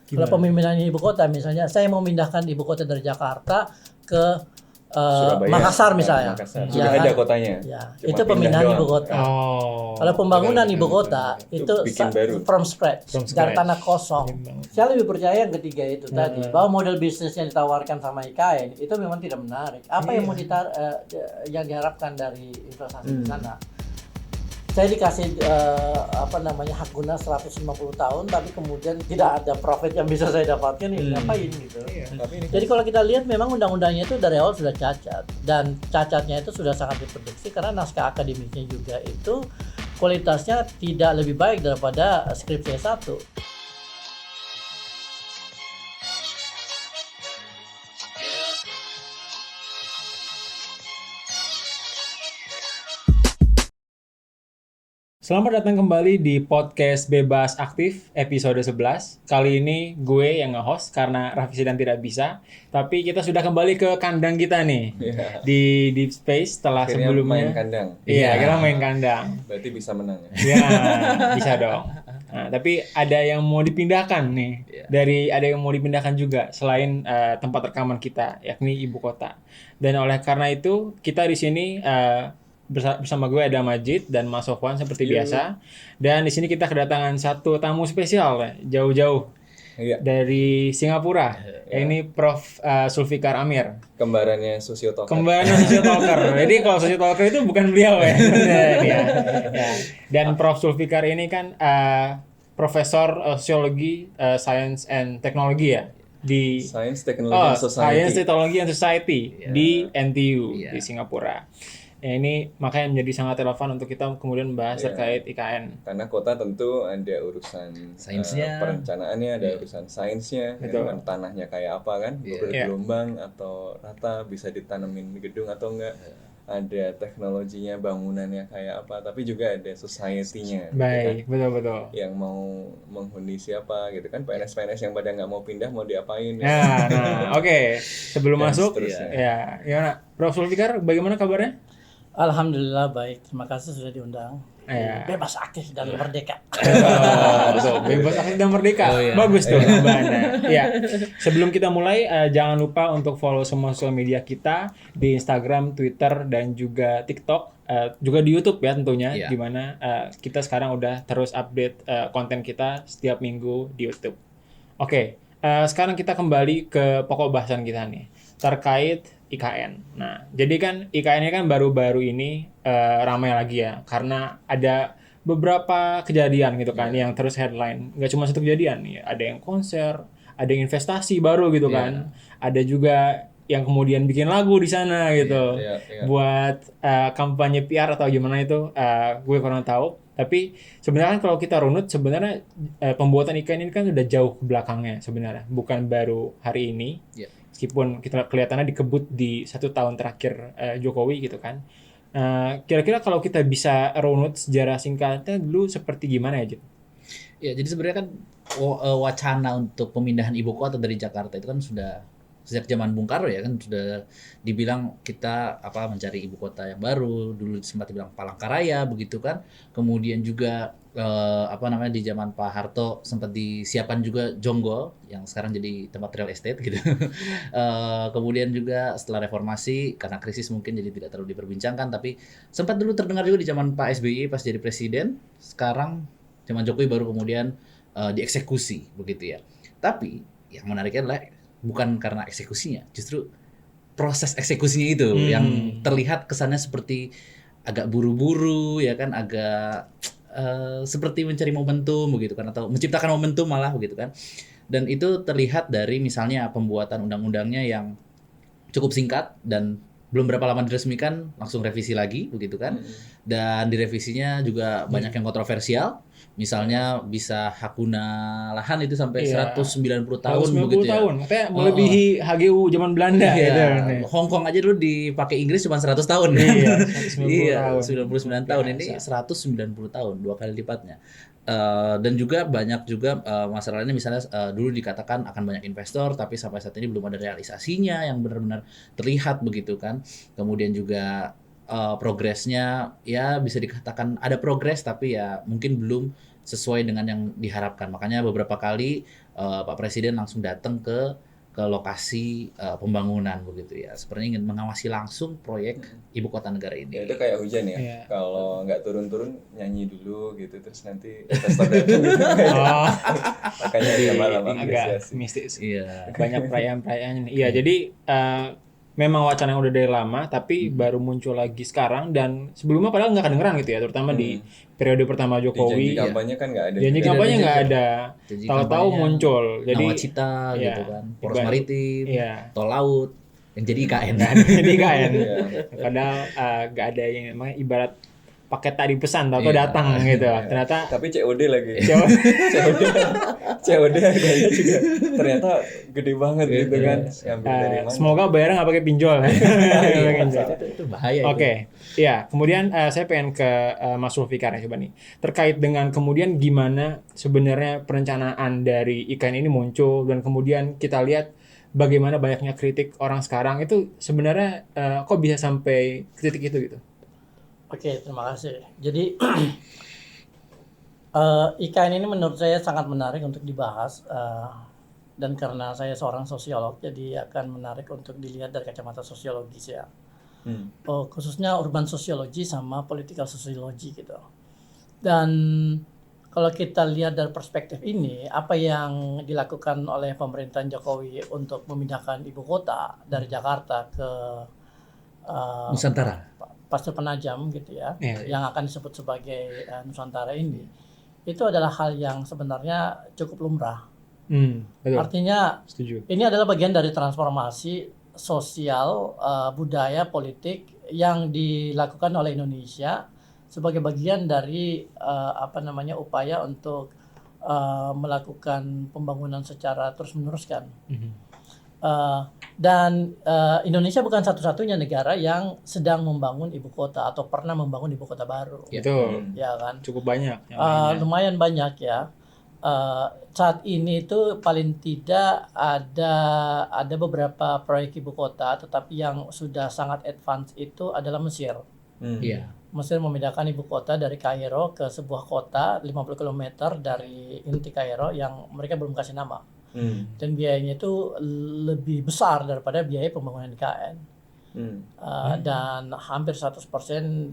Kalau pemindahan ibu kota misalnya, saya mau memindahkan ibu kota dari Jakarta ke Surabaya, Makassar misalnya. Makassar. Ya Sudah kan? ada kotanya. Ya, Cuma itu pemindahan pindah ibu doang. kota. Oh. Kalau pembangunan Betul, ibu betul, kota betul. itu bikin baru. from scratch, From dari scratch. tanah kosong. Saya lebih percaya yang ketiga itu tadi, bahwa model bisnis yang ditawarkan sama IKN itu memang tidak menarik. Apa yang mau yang diharapkan dari investasi di sana? Saya dikasih hak guna 150 tahun, tapi kemudian tidak ada profit yang bisa saya dapatkan, ya ngapain gitu. Tapi ini Jadi kalau kita lihat memang undang-undangnya itu dari awal sudah cacat, dan cacatnya itu sudah sangat diprediksi karena naskah akademiknya juga itu kualitasnya tidak lebih baik daripada skripsi S1. Selamat datang kembali di podcast Bebas Aktif episode 11. Kali ini gue yang nge-host karena Raffi sedang tidak bisa. Tapi kita sudah kembali ke kandang kita nih. Iya. Di Deep Space setelah akhirnya sebelumnya. main kandang. Iya, kita main kandang. Berarti bisa menang ya. Ya, bisa dong. Nah, tapi ada yang mau dipindahkan nih. Ada yang mau dipindahkan juga selain tempat rekaman kita, yakni ibu kota. Dan oleh karena itu, kita di sini bersama gue ada Majid dan Mas Sofwan seperti biasa. Dan di sini kita kedatangan satu tamu spesial jauh-jauh dari Singapura. Ini Prof Zulfikar Amir. Kembarannya Sosiotalker. Jadi kalau Sosiotalker itu bukan beliau ya. Ya. Dan Prof Zulfikar ini kan Profesor Sosiologi, Science and Technology ya di Science, Technology, and Society. Science, Technology and Society di NTU di Singapura. Ya, ini makanya menjadi sangat relevan untuk kita kemudian membahas terkait IKN. Karena kota tentu ada urusan sainsnya, perencanaannya, ada urusan sainsnya, kan, tanahnya kayak apa kan, bergelombang atau rata, bisa ditanemin gedung atau enggak, ada teknologinya, bangunannya kayak apa, tapi juga ada society-nya. Baik, gitu kan? betul. Yang mau menghuni siapa gitu kan, PNS-PNS yang pada nggak mau pindah mau diapain? Oke. Sebelum Dan masuk, seterusnya. gimana? Prof Zulfikar, bagaimana kabarnya? Alhamdulillah baik, terima kasih sudah diundang. Bebas aktif dan merdeka. Betul, bebas aktif dan merdeka. Bagus tuh gambarnya. Ya. Sebelum kita mulai, jangan lupa untuk follow semua sosial media kita di Instagram, Twitter, dan juga TikTok. Juga di YouTube ya tentunya, di mana kita sekarang udah terus update konten kita setiap minggu di YouTube. Oke, sekarang kita kembali ke pokok bahasan kita nih terkait IKN. Nah, jadi kan IKN ini kan baru-baru ini ramai lagi ya, karena ada beberapa kejadian gitu kan yang terus headline. Nggak cuma satu kejadian nih, ada yang konser, ada yang investasi baru gitu kan, ada juga yang kemudian bikin lagu di sana gitu, buat kampanye PR atau gimana itu, gue kurang tahu. Tapi sebenarnya kan kalau kita runut, sebenarnya pembuatan IKN ini kan udah jauh ke belakangnya sebenarnya, bukan baru hari ini. Meskipun kita kelihatannya dikebut di 1 tahun terakhir Jokowi gitu kan. Kira-kira kalau kita bisa runut sejarah singkatnya dulu seperti gimana ya, Jit? Ya, jadi sebenarnya kan wacana untuk pemindahan ibu kota dari Jakarta itu kan sudah sejak zaman Bung Karno ya, kan sudah dibilang kita mencari ibu kota yang baru. Dulu sempat dibilang Palangkaraya begitu kan. Kemudian juga di zaman Pak Harto sempat disiapkan juga Jonggol yang sekarang jadi tempat real estate gitu. Kemudian juga setelah reformasi karena krisis mungkin jadi tidak terlalu diperbincangkan, tapi sempat dulu terdengar juga di zaman Pak SBY pas jadi presiden. Sekarang zaman Jokowi baru kemudian dieksekusi begitu ya. Tapi yang menariknya adalah bukan karena eksekusinya, justru proses eksekusinya itu yang terlihat kesannya seperti agak buru-buru ya kan, agak seperti mencari momentum begitu kan, atau menciptakan momentum malah begitu kan. Dan itu terlihat dari misalnya pembuatan undang-undangnya yang cukup singkat dan belum berapa lama diresmikan langsung revisi lagi begitu kan. Dan direvisinya juga banyak yang kontroversial. Misalnya bisa hak guna lahan itu sampai 190 tahun begitu ya. Tahun. Katanya melebihi HGU zaman Belanda gitu. Hong Kong aja dulu dipakai Inggris cuma 100 tahun. Iya, 99 tahun ini 190 tahun, 2 kali lipatnya. Dan juga banyak juga masalahnya, misalnya dulu dikatakan akan banyak investor, tapi sampai saat ini belum ada realisasinya yang benar-benar terlihat begitu kan. Kemudian juga progresnya ya bisa dikatakan ada progres, tapi ya mungkin belum sesuai dengan yang diharapkan. Makanya beberapa kali Pak Presiden langsung datang ke lokasi pembangunan begitu ya. Sepertinya ingin mengawasi langsung proyek ibu kota negara ini. Ya itu kayak hujan ya. Iya. Kalau nggak turun-turun nyanyi dulu gitu terus nanti investor datang gitu. Oh, Makanya dia malah agak apresiasi. mistis. Iya. Banyak perayaan-perayaan. Iya, jadi memang wacana yang udah dari lama, tapi baru muncul lagi sekarang dan sebelumnya padahal nggak kedengeran gitu ya, terutama di periode pertama Di Jokowi. janji kampanye kan nggak ada. Janji juga. kampanye nggak ada, Janji tahu-tahu kampanye, muncul. Jadi Nawacita iya, gitu kan, poros ibarat- maritim, iya. tol laut, yang jadi IKN. Jadi kan, Iya. padahal nggak ada yang namanya ibarat paket tadi pesan, tahu Iya. datang gitu. Ternyata Tapi COD lagi. jauh. COD harganya juga ternyata gede banget gitu kan. Ambil dari mana? Semoga bayarnya nggak pakai pinjol. Itu bahaya. Oke, ya. Kemudian saya pengen ke Mas Zulfikar ya coba nih. Terkait dengan kemudian gimana sebenarnya perencanaan dari IKN ini muncul dan kemudian kita lihat bagaimana banyaknya kritik orang sekarang itu sebenarnya kok bisa sampai ke titik itu gitu. Oke, terima kasih. Jadi IKN ini menurut saya sangat menarik untuk dibahas dan karena saya seorang sosiolog, jadi akan menarik untuk dilihat dari kacamata sosiologis ya. Khususnya urban sosiologi sama political sociology gitu. Dan kalau kita lihat dari perspektif ini, apa yang dilakukan oleh pemerintahan Jokowi untuk memindahkan ibu kota dari Jakarta ke Nusantara. Pasir Penajam gitu ya, Iya. yang akan disebut sebagai Nusantara ini, itu adalah hal yang sebenarnya cukup lumrah. Betul. Artinya Setuju. ini adalah bagian dari transformasi sosial, budaya, politik yang dilakukan oleh Indonesia sebagai bagian dari upaya untuk melakukan pembangunan secara terus-menerus kan. Dan Indonesia bukan satu-satunya negara yang sedang membangun ibu kota atau pernah membangun ibu kota baru, Betul. ya kan? Cukup banyak. yang lainnya. Lumayan banyak ya. Saat ini itu paling tidak ada beberapa proyek ibu kota, tetapi yang sudah sangat advance itu adalah Mesir. Iya. Mesir memindahkan ibu kota dari Kairo ke sebuah kota 50 km dari inti Kairo yang mereka belum kasih nama. Dan biayanya itu lebih besar daripada biaya pembangunan IKN. Dan hampir 100%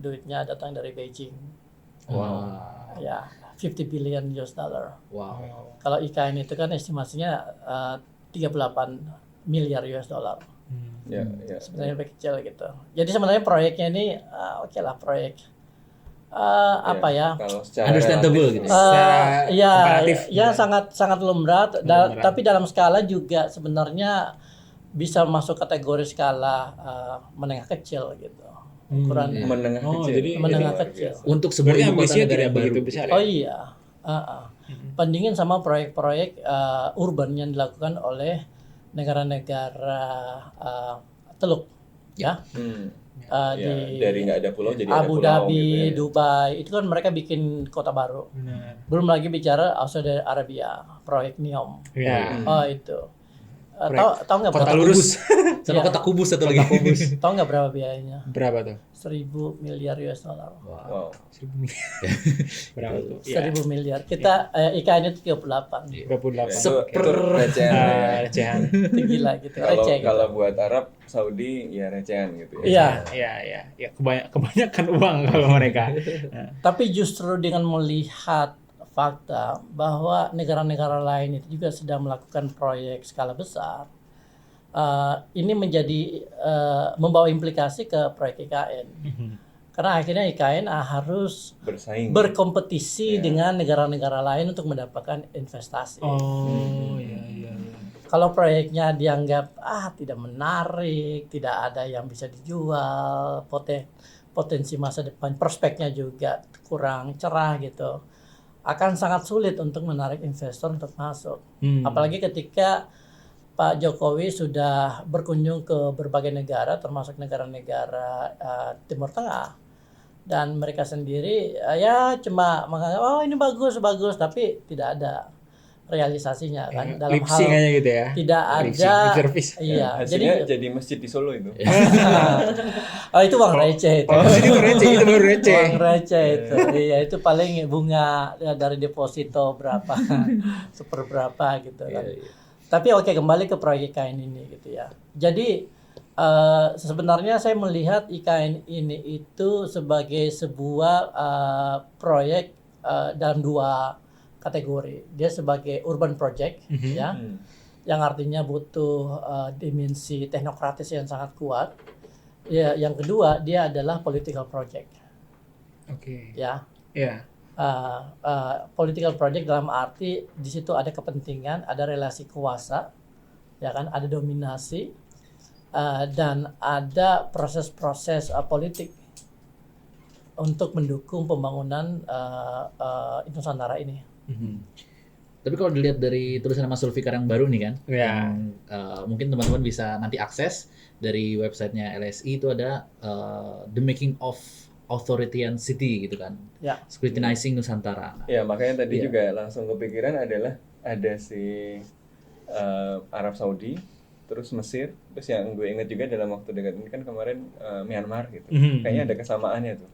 duitnya datang dari Beijing. Wow. Ya, 50 billion US dollar. Wow. Kalau IKN itu kan estimasinya 38 miliar US dollar. Ya. Sebenarnya lebih kecil gitu. Jadi sebenarnya proyeknya ini oke lah proyek Kalau secara Understandable relatif, gitu. Komparatif. ya sangat lumrah, tapi dalam skala juga sebenarnya bisa masuk kategori skala menengah kecil gitu. Ukuran menengah Oh, kecil. jadi menengah Luar kecil. biasa. Untuk sebuah Berarti ibu kota ambisinya negara tidak yang baru. begitu besar ya? Oh iya. Bandingin sama proyek-proyek urban yang dilakukan oleh negara-negara Teluk ya. Dari nggak ada pulau jadi Abu ada pulau Dhabi, gitu ya. Dubai, itu kan mereka bikin kota baru. Benar. Belum lagi bicara Saudi Arabia, proyek NEOM. Ya. Oh itu. Tahu nggak Kota berapa lurus. Sama Iya. kota kubus satu lagi. Tahu nggak berapa biayanya? Berapa tuh? 1.000 miliar US dollar. Wow. 1.000 miliar. Berapa tuh? Ya. 1.000 miliar. Kita IKN itu 38. 38. Itu recehan ya. Recehan. Itu gila gitu. Kalau Receh gitu. kalau buat Arab Saudi ya recehan gitu ya. Iya. Ya, kebanyakan uang kalau mereka. Nah, Tapi justru dengan melihat fakta bahwa negara-negara lain itu juga sedang melakukan proyek skala besar, ini menjadi membawa implikasi ke proyek IKN. Karena akhirnya IKN harus Bersaing. berkompetisi dengan negara-negara lain untuk mendapatkan investasi. oh, iya. Kalau proyeknya dianggap tidak menarik, tidak ada yang bisa dijual, potensi masa depan, prospeknya juga kurang cerah gitu, akan sangat sulit untuk menarik investor untuk masuk. Apalagi ketika Pak Jokowi sudah berkunjung ke berbagai negara, termasuk negara-negara Timur Tengah, dan mereka sendiri ya cuma menganggap ini bagus, tapi tidak ada realisasinya kan dalam lip sync hal aja gitu ya. tidak Lip sync, ada lip service. iya Hasilnya jadi masjid di Solo itu. oh itu uang receh itu Oh, itu receh, itu baru receh. uang receh itu iya itu paling bunga dari deposito berapa seperberapa gitu kan. Tapi oke, kembali ke proyek IKN ini gitu ya. Jadi sebenarnya saya melihat IKN ini itu sebagai sebuah proyek dalam dua kategori. Dia sebagai urban project ya, yang artinya butuh dimensi teknokratis yang sangat kuat. Ya, yang kedua dia adalah political project. Oke. Ya. Iya. Political project dalam arti di situ ada kepentingan, ada relasi kuasa, ya kan, ada dominasi, dan ada proses-proses politik untuk mendukung pembangunan Nusantara ini. Tapi kalau dilihat dari tulisan Mas Zulfikar yang baru nih kan, Ya. yang, mungkin teman-teman bisa nanti akses dari websitenya LSI itu ada The Making of Authoritarian City gitu kan, Ya. Scrutinizing Nusantara. Ya makanya tadi Iya. juga langsung kepikiran adalah ada si Arab Saudi, terus Mesir, terus yang gue ingat juga dalam waktu dekat ini kan kemarin Myanmar gitu. Kayaknya ada kesamaannya tuh.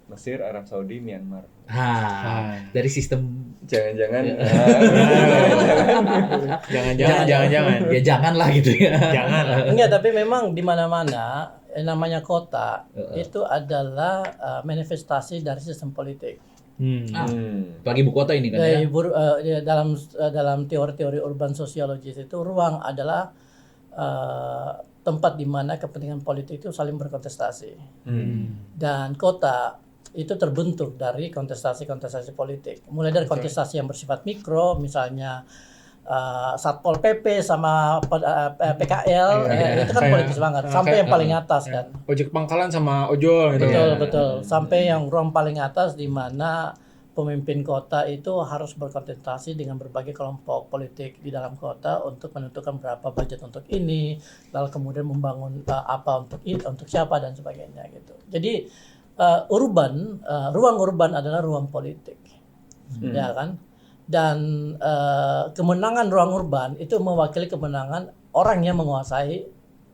Mesir, Arab Saudi, Myanmar. Dari sistem Jangan-jangan Jangan. ya janganlah gitu ya. Jangan. Enggak, tapi memang di mana-mana namanya kota itu adalah manifestasi dari sistem politik. Bagi ibu kota ini kan ya. Dalam teori-teori urban sociologis itu ruang adalah tempat di mana kepentingan politik itu saling berkontestasi. Dan kota itu terbentuk dari kontestasi-kontestasi politik. Mulai dari kontestasi yang bersifat mikro, misalnya Satpol PP sama PKL, itu kan politis banget. Sampai yang paling atas kan. Ojek pangkalan sama ojol gitu. Betul. Sampai yang ruang paling atas di mana pemimpin kota itu harus berkontestasi dengan berbagai kelompok politik di dalam kota untuk menentukan berapa budget untuk ini, lalu kemudian membangun apa untuk ini, untuk siapa dan sebagainya gitu. Jadi ruang urban adalah ruang politik, ya kan? Dan kemenangan ruang urban itu mewakili kemenangan orang yang menguasai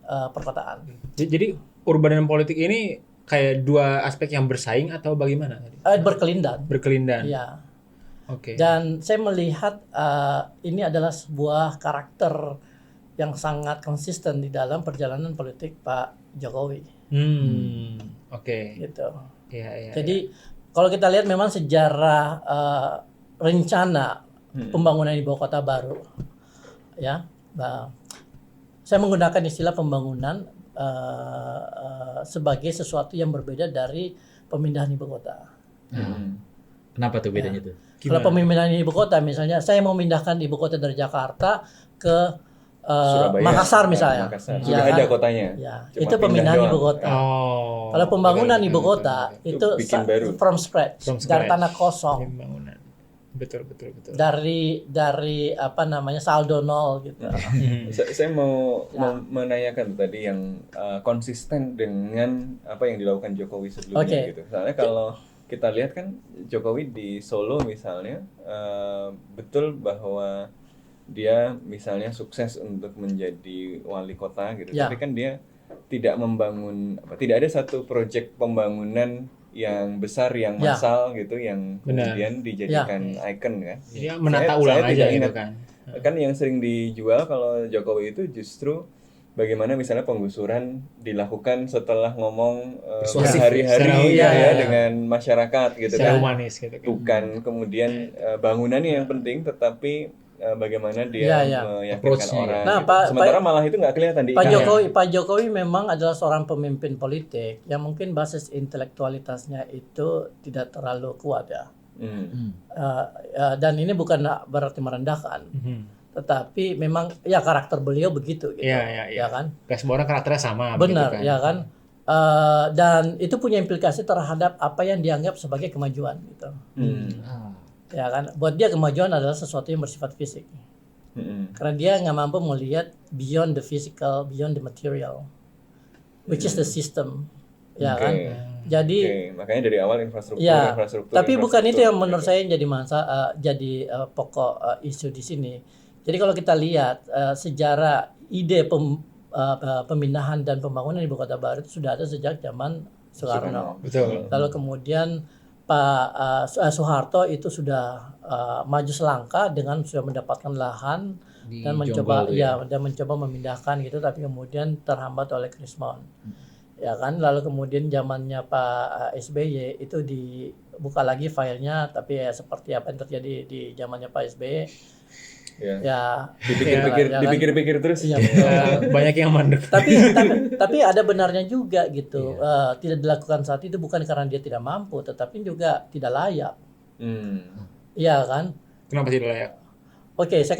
perkotaan. Jadi urban dan politik ini kayak dua aspek yang bersaing atau bagaimana tadi? Berkelindan. Iya. Oke. Dan saya melihat ini adalah sebuah karakter yang sangat konsisten di dalam perjalanan politik Pak Jokowi. Oke. Gitu. Iya. Jadi kalau kita lihat memang sejarah rencana pembangunan ibu kota baru, ya, saya menggunakan istilah pembangunan sebagai sesuatu yang berbeda dari pemindahan ibu kota. Kenapa tuh bedanya tuh? Kalau pemindahan ibu kota, misalnya saya mau memindahkan ibu kota dari Jakarta ke Surabaya, Makassar misalnya. Makassar. Ya, Sudah ada kotanya. Ya, Cuma itu pemindahan pindah ibu doang. kota. Kalau pembangunan ibu kota itu bikin baru. from scratch, From dari scratch. tanah kosong. Pembangunan. Betul. Dari apa namanya saldo nol gitu. Saya mau menanyakan tadi yang konsisten dengan apa yang dilakukan Jokowi sebelumnya gitu. Soalnya kalau kita lihat kan Jokowi di Solo misalnya betul bahwa dia misalnya sukses untuk menjadi wali kota gitu. Tapi kan dia tidak membangun tidak ada satu proyek pembangunan yang besar yang massal gitu yang kemudian dijadikan ikon kan. Ya, menata ulang aja gitu kan. Kan yang sering dijual kalau Jokowi itu justru bagaimana misalnya penggusuran dilakukan setelah ngomong berhari-hari dengan masyarakat gitu kan. Humanis gitu kan. Bukan kemudian bangunannya yang penting tetapi bagaimana dia meyakinkan orang. Nah, gitu. Sementara malah itu nggak kelihatan di Pak Jokowi memang adalah seorang pemimpin politik yang mungkin basis intelektualitasnya itu tidak terlalu kuat ya. Dan ini bukan berarti merendahkan. Tetapi memang ya karakter beliau begitu gitu. Ya kan? Gak semua orang karakternya sama. Benar, kan? ya kan? Dan itu punya implikasi terhadap apa yang dianggap sebagai kemajuan gitu. Ya kan, buat dia kemajuan adalah sesuatu yang bersifat fisik, karena dia nggak mampu melihat beyond the physical, beyond the material, which is the system, ya kan. Jadi makanya dari awal infrastruktur. Tapi bukan itu yang menurut saya yang jadi pokok isu di sini. Jadi kalau kita lihat sejarah ide pemindahan dan pembangunan ibu kota baru itu sudah ada sejak zaman Soekarno. Betul. Lalu kemudian Pak Soeharto itu sudah maju selangkah dengan sudah mendapatkan lahan dan mencoba dan mencoba memindahkan gitu, tapi kemudian terhambat oleh Krismon. Ya kan, lalu kemudian zamannya Pak SBY itu dibuka lagi filenya, tapi ya seperti apa yang terjadi di zamannya Pak SBY. Ya dipikir-pikir terus. Ya, banyak yang mandek. tapi ada benarnya juga gitu. Tidak dilakukan saat itu bukan karena dia tidak mampu, tetapi juga tidak layak. Iya kan? Kenapa tidak layak? Oke, saya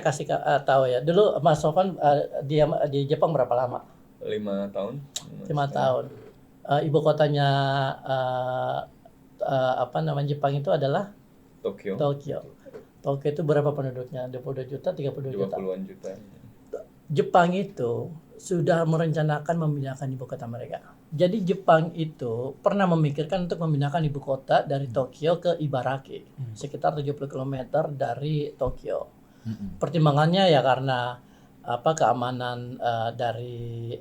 kasih tahu ya. Dulu Mas Sofan dia di Jepang berapa lama? 5 tahun. 5 tahun. Ibu kotanya Jepang itu adalah Tokyo. Tokyo itu berapa penduduknya? 22 juta, 32 juta. 20-an juta. Jepang itu sudah merencanakan memindahkan ibu kota mereka. Jadi Jepang itu pernah memikirkan untuk memindahkan ibu kota dari Tokyo ke Ibaraki, sekitar 70 km dari Tokyo. Pertimbangannya ya karena keamanan dari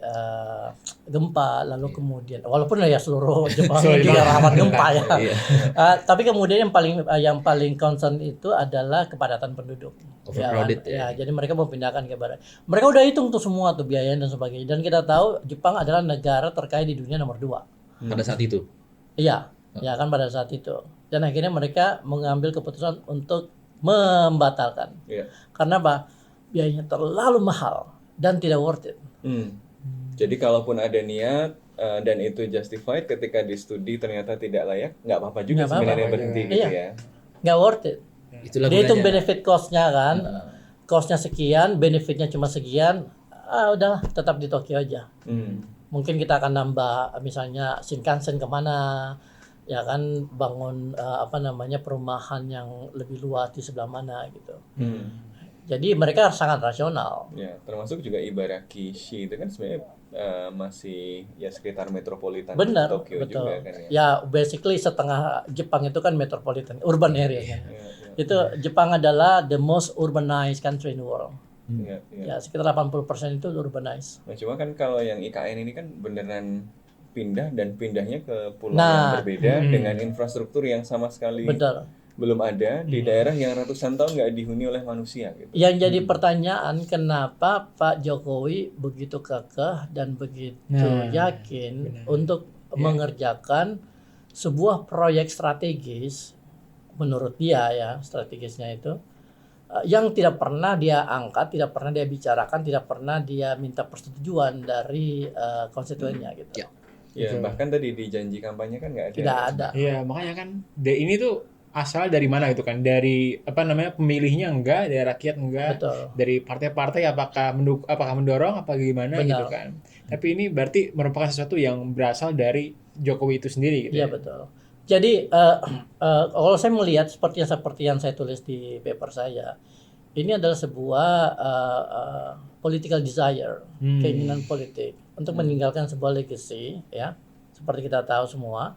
gempa, lalu kemudian walaupun ya seluruh Jepang juga rawan gempa ya. Tapi kemudian yang paling concern itu adalah kepadatan penduduk. Overcrowded ya. Jadi mereka mau pindahkan ke barat. Mereka udah hitung tuh semua tuh biayanya dan sebagainya. Dan kita tahu Jepang adalah negara terkaya di dunia nomor 2. Pada saat itu. Iya, ya kan pada saat itu. Dan akhirnya mereka mengambil keputusan untuk membatalkan. Karena apa? Biayanya terlalu mahal dan tidak worth it. Jadi kalaupun ada niat dan itu justified, ketika di studi ternyata tidak layak, nggak apa-apa juga sebenarnya berhenti gitu ya. Nggak worth it. Itulah dia hitung benefit cost-nya kan. Cost-nya sekian, benefitnya cuma sekian. Udahlah tetap di Tokyo aja. Mungkin kita akan nambah misalnya Shinkansen kemana, ya kan, bangun perumahan yang lebih luas di sebelah mana gitu. Jadi mereka sangat rasional. Ya, termasuk juga Ibaraki-shi itu kan sebenarnya masih ya sekitar metropolitan Tokyo betul. juga kan ya. Ya, basically setengah Jepang itu kan metropolitan, urban area kan. Itu Jepang adalah the most urbanized country in the world. Ya, sekitar 80% itu urbanized. Nah, cuma kan kalau yang IKN ini kan beneran pindah dan pindahnya ke pulau yang berbeda dengan infrastruktur yang sama sekali belum ada di daerah yang ratusan tahun nggak dihuni oleh manusia gitu. Yang jadi pertanyaan, kenapa Pak Jokowi begitu kekeh dan begitu yakin untuk mengerjakan sebuah proyek strategis, menurut dia ya, strategisnya itu yang tidak pernah dia angkat, tidak pernah dia bicarakan, tidak pernah dia minta persetujuan dari konstituennya gitu. Ya, bahkan tadi di janji kampanye kan nggak ada. Tidak ada. Iya, makanya kan ini tuh asal dari mana gitu kan, dari pemilihnya enggak, dari rakyat enggak. Betul. Dari partai-partai apakah mendorong apa gimana gitu kan. Tapi ini berarti merupakan sesuatu yang berasal dari Jokowi itu sendiri gitu. Iya, betul. Jadi kalau saya melihat seperti yang saya tulis di paper saya, ini adalah sebuah political desire, keinginan politik untuk meninggalkan sebuah legacy, ya, seperti kita tahu semua,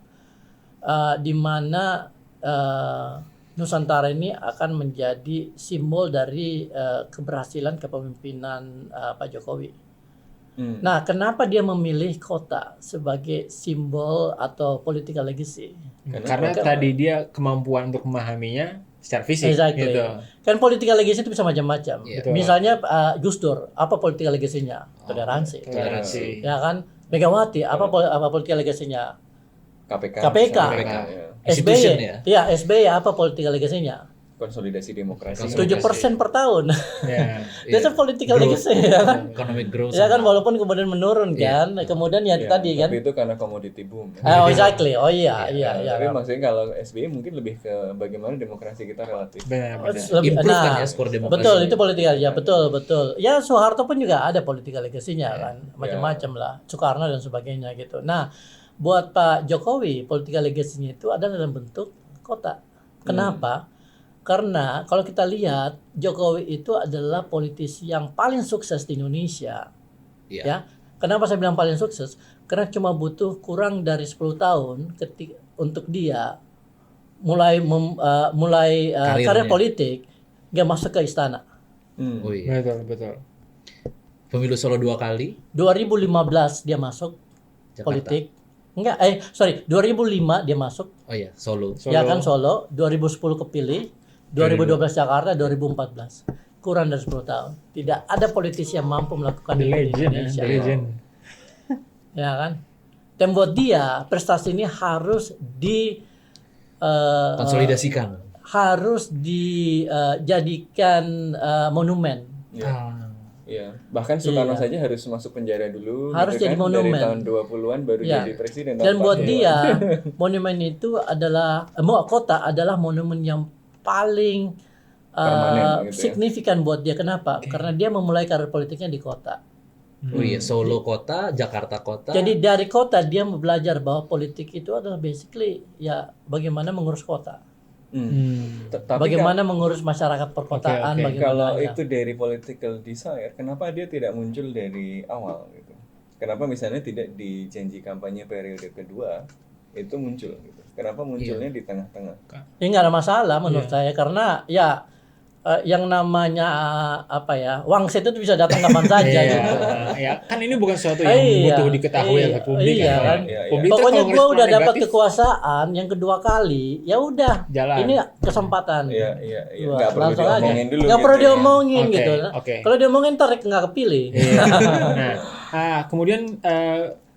di mana Nusantara ini akan menjadi simbol dari keberhasilan kepemimpinan Pak Jokowi. Nah, kenapa dia memilih kota sebagai simbol atau political legacy? Karena tadi dia kemampuan untuk memahaminya secara fisik. Exactly. Gitu. Kan political legacy itu bisa macam-macam. Misalnya Gus Dur, apa political legacy-nya? Toleransi. Ya kan? Megawati, apa political legacy-nya? KPK. SBY, ya SBY apa political legacy-nya? Konsolidasi demokrasi. 7% per tahun. That's a political legacy, ya kan? Economic growth. Ya kan, walaupun kemudian menurun kan. Kemudian tadi kan. Tapi itu karena komoditi boom. Exactly. Oh iya. Tapi maksudnya kalau SBY mungkin lebih ke bagaimana demokrasi kita relatif. Improve kan ya skor demokrasi. Betul, itu politikal ya, betul. Ya Soeharto pun juga ada political legacy-nya kan. Macam-macam lah. Soekarno dan sebagainya gitu. Nah, buat Pak Jokowi, political legacy-nya itu ada dalam bentuk kota. Kenapa? Karena kalau kita lihat Jokowi itu adalah politisi yang paling sukses di Indonesia. Ya. Kenapa saya bilang paling sukses? Karena cuma butuh kurang dari 10 tahun untuk dia mulai karir politik, dia masuk ke istana. Oh iya. Betul. Pemilu Solo 2 kali. 2015 dia masuk Jakarta. politik. 2005 dia masuk. Oh iya, Solo. Ya kan Solo, 2010 kepilih, 2012 Jakarta, 2014. Kurang dari 10 tahun. Tidak ada politisi yang mampu melakukan The itu di legend, Indonesia. the legend. Ya kan? Dan buat dia prestasi ini harus Konsolidasikan. harus dijadikan monumen. Iya, bahkan Soekarno saja harus masuk penjara dulu. Harus gitu jadi kan, monumen. Dari tahun 20-an baru Ya. jadi presiden. Dan tanpa buat dewan. dia monumen itu adalah kota adalah monumen yang paling Permanen gitu ya. signifikan buat dia. Kenapa? Karena dia memulai karir politiknya di kota. Oh iya, Solo kota, Jakarta kota. Jadi dari kota dia belajar bahwa politik itu adalah basically ya bagaimana mengurus kota. Tapi Bagaimana mengurus masyarakat perkotaan, Oke. bagaimana kalau ya. itu dari political desire, kenapa dia tidak muncul dari awal gitu? Kenapa misalnya tidak di janji kampanye periode kedua itu muncul gitu? Kenapa munculnya di tengah-tengah? Ya nggak ada masalah menurut saya karena ya yang namanya wangsit itu bisa datang kapan saja gitu. Ya, kan ini bukan sesuatu yang butuh diketahui oleh publik iya, kan. kan? Publik tuh Pokoknya kalau gue udah ngerespon dapat negatif, kekuasaan yang kedua kali, ya udah. Jalan. Ini kesempatan. Iya. Wah, Nggak perlu langsung aja. diomongin dulu. Nggak perlu gitu ya. diomongin Oke, gitu. oke. Kalau diomongin ntar nggak kepilih. Nah, kemudian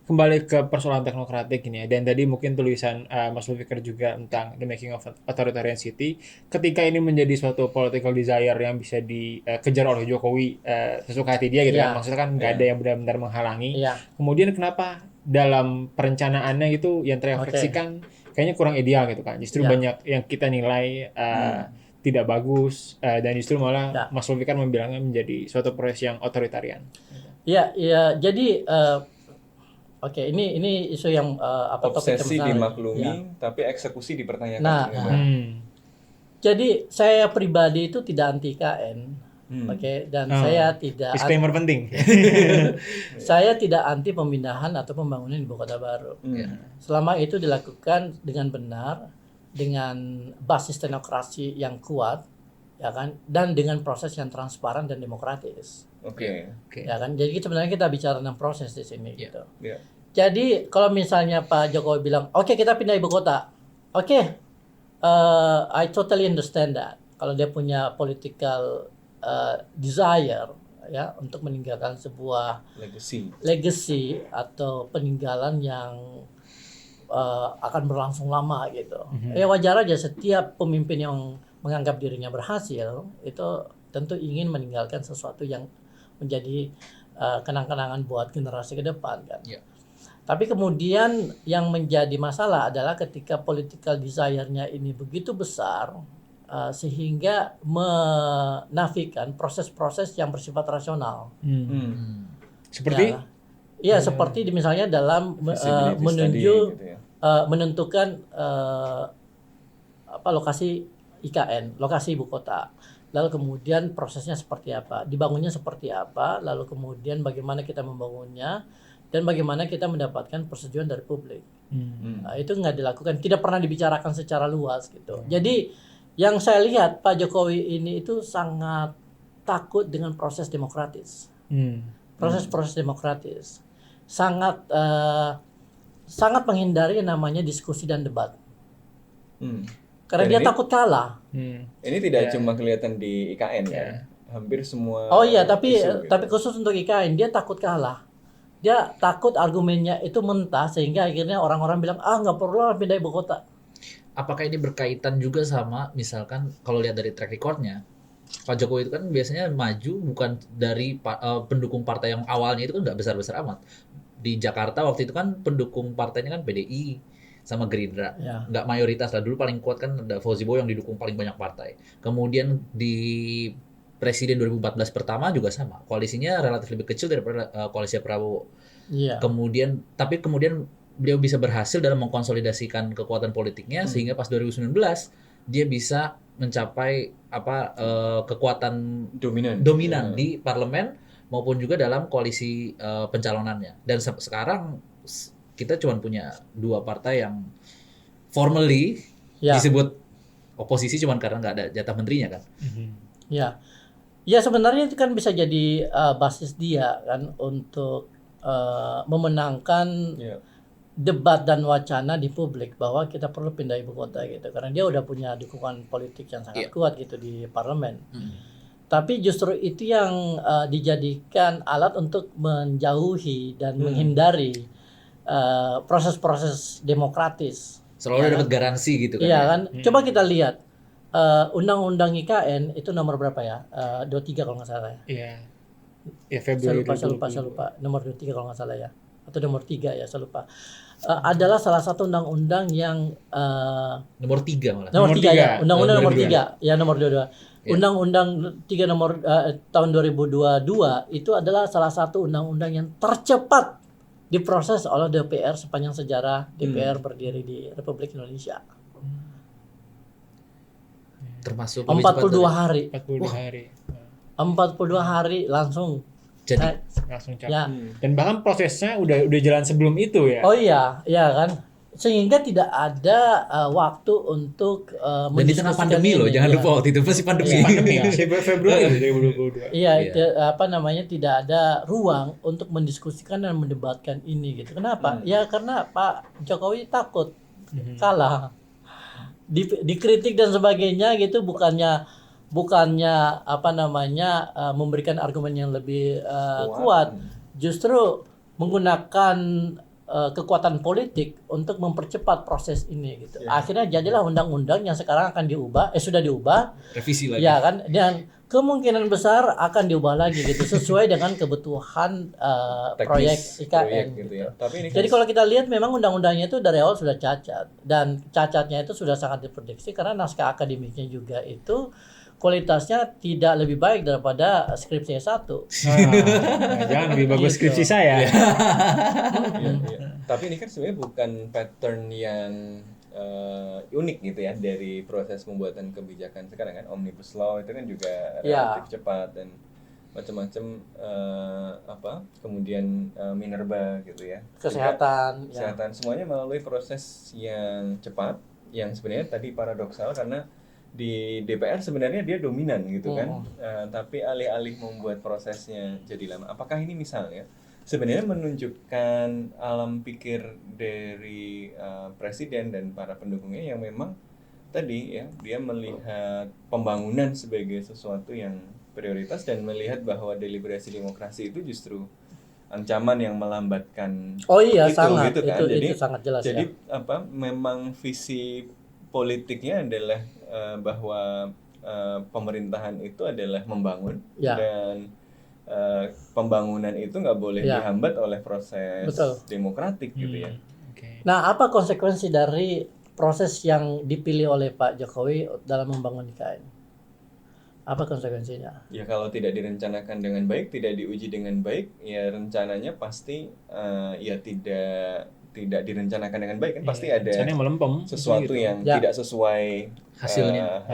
kembali ke persoalan teknokratik ini ya. Dan tadi mungkin tulisan Mas Lufikar juga tentang The Making of Authoritarian City. Ketika ini menjadi suatu political desire yang bisa dikejar oleh Jokowi sesuka hati dia gitu Iya. kan. Maksudnya kan nggak ada yang benar-benar menghalangi. Iya. Kemudian kenapa dalam perencanaannya itu yang terefleksikan kayaknya kurang ideal gitu kan. Justru Ya. banyak yang kita nilai tidak bagus dan justru malah Ya. Mas Lufikar membilangnya menjadi suatu proses yang otoritarian. Iya. Jadi oke, ini isu yang topik yang Obsesi menarik. dimaklumi, Ya. tapi eksekusi dipertanyakan. Nah, gitu. Jadi saya pribadi itu tidak anti IKN, oke, dan saya tidak Disclaimer penting. saya tidak anti pemindahan atau pembangunan ibu kota baru. Selama itu dilakukan dengan benar, dengan basis teknokrasi yang kuat, ya kan, dan dengan proses yang transparan dan demokratis. Oke. Ya kan, jadi sebenarnya kita bicara tentang proses di sini gitu. Iya. Jadi kalau misalnya Pak Jokowi bilang, oke kita pindah ibu kota, oke, I totally understand that. Kalau dia punya political desire ya untuk meninggalkan sebuah legacy atau peninggalan yang akan berlangsung lama gitu. Ya wajar aja setiap pemimpin yang menganggap dirinya berhasil itu tentu ingin meninggalkan sesuatu yang menjadi kenang-kenangan buat generasi ke depan kan. Ya. Tapi kemudian yang menjadi masalah adalah ketika political desire-nya ini begitu besar sehingga menafikan proses-proses yang bersifat rasional. Seperti Ya, seperti misalnya dalam menentukan lokasi IKN, lokasi ibu kota. Lalu kemudian prosesnya seperti apa, dibangunnya seperti apa, lalu kemudian bagaimana kita membangunnya, dan bagaimana kita mendapatkan persetujuan dari publik. Nah, itu nggak dilakukan, tidak pernah dibicarakan secara luas gitu. Jadi yang saya lihat Pak Jokowi ini itu sangat takut dengan proses demokratis, proses demokratis, sangat menghindari yang namanya diskusi dan debat. Karena dia takut kalah. Ini tidak cuma kelihatan di IKN kan, hampir semua. Oh iya, tapi isu, tapi khusus untuk IKN dia takut kalah. Dia takut argumennya itu mentah sehingga akhirnya orang-orang bilang nggak perlu pindah ibu kota. Apakah ini berkaitan juga sama misalkan kalau lihat dari track recordnya Pak Jokowi itu kan biasanya maju bukan dari pendukung partai yang awalnya itu kan nggak besar-besar amat. Di Jakarta waktu itu kan pendukung partainya kan PDI sama Gerindra, nggak mayoritas lah. Dulu paling kuat kan ada Fauzi Bowo yang didukung paling banyak partai. Kemudian di Presiden 2014 pertama juga sama, koalisinya relatif lebih kecil daripada koalisi Prabowo. Kemudian beliau bisa berhasil dalam mengkonsolidasikan kekuatan politiknya sehingga pas 2019 dia bisa mencapai kekuatan dominan di parlemen maupun juga dalam koalisi pencalonannya. Dan sekarang kita cuma punya 2 partai yang formally disebut oposisi cuma karena nggak ada jatah menterinya kan. Ya, ya sebenarnya itu kan bisa jadi basis dia kan untuk memenangkan debat dan wacana di publik bahwa kita perlu pindah ibu kota gitu, karena dia udah punya dukungan politik yang sangat kuat gitu di parlemen. Tapi justru itu yang dijadikan alat untuk menjauhi dan menghindari proses-proses demokratis. Selalu dapat garansi gitu kan. Iya kan? Coba kita lihat Undang-Undang IKN itu nomor berapa ya? 23 kalau nggak salah ya. Iya. Ya Februari. Saya lupa. Nomor 23 kalau nggak salah ya. Atau nomor 3 ya, saya lupa. Adalah salah satu undang-undang yang nomor 3 malah. Nomor 3 ya. Undang-undang nomor 3. Ya, nomor 22. Undang-undang 3 nomor tahun 2022 itu adalah salah satu undang-undang yang tercepat diproses oleh DPR sepanjang sejarah DPR berdiri di Republik Indonesia. Termasuk 42 hari. 42 hari. 42 hari langsung. Jadi Langsung cap. Ya. Dan bahkan prosesnya udah jalan sebelum itu ya. Oh iya, iya kan. Sehingga tidak ada waktu untuk dan di tengah pandemi loh, jangan lupa waktu itu masih pandemi. Pandemi ya, Februari 2022. Iya, itu tidak ada ruang untuk mendiskusikan dan mendebatkan ini gitu. Kenapa? Ya karena Pak Jokowi takut kalah. Dikritik dan sebagainya gitu, bukannya memberikan argumen yang lebih kuat, justru menggunakan kekuatan politik untuk mempercepat proses ini gitu. Akhirnya jadilah undang-undang yang sekarang akan sudah diubah, revisi lagi. Ya kan, dan kemungkinan besar akan diubah lagi gitu sesuai dengan kebutuhan proyek IKN gitu. Ya. Tapi ini Jadi kalau kita lihat memang undang-undangnya itu dari awal sudah cacat, dan cacatnya itu sudah sangat diprediksi karena naskah akademiknya juga itu kualitasnya tidak lebih baik daripada skripsi S1. Jangan lebih bagus skripsi saya. Tapi ini kan sebenarnya bukan pattern yang unik gitu ya dari proses pembuatan kebijakan sekarang kan. Omnibus Law itu kan juga relatif cepat dan macam-macam kemudian Minerba gitu ya. Kesehatan semuanya melalui proses yang cepat yang sebenarnya tadi paradoksal karena di DPR sebenarnya dia dominan gitu kan, tapi alih-alih membuat prosesnya jadi lama. Apakah ini misalnya sebenarnya menunjukkan alam pikir dari presiden dan para pendukungnya yang memang tadi ya dia melihat pembangunan sebagai sesuatu yang prioritas dan melihat bahwa deliberasi demokrasi itu justru ancaman yang melambatkan sangat, gitu kan. Itu sangat jelas. Jadi memang visi politiknya adalah bahwa pemerintahan itu adalah membangun dan pembangunan itu nggak boleh dihambat oleh proses demokratik gitu ya. Nah, apa konsekuensi dari proses yang dipilih oleh Pak Jokowi dalam membangun IKN? Apa konsekuensinya? Ya kalau tidak direncanakan dengan baik, tidak diuji dengan baik, ya rencananya pasti ya tidak direncanakan dengan baik kan pasti ada sesuatu gitu. Yang tidak sesuai hasilnya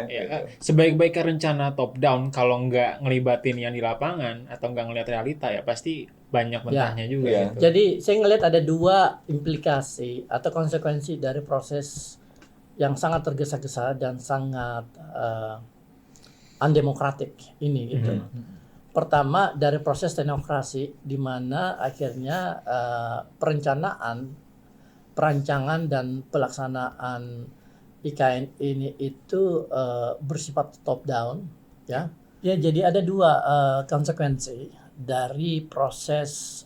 gitu. Sebaik-baiknya rencana top down kalau nggak ngelibatin yang di lapangan atau nggak ngelihat realita ya pasti banyak mentahnya juga gitu. Jadi saya ngelihat ada 2 implikasi atau konsekuensi dari proses yang sangat tergesa-gesa dan sangat undemokratik ini gitu. Pertama dari proses teknokrasi di mana akhirnya perancangan dan pelaksanaan IKN ini itu bersifat top down ya. Ya jadi ada 2 konsekuensi dari proses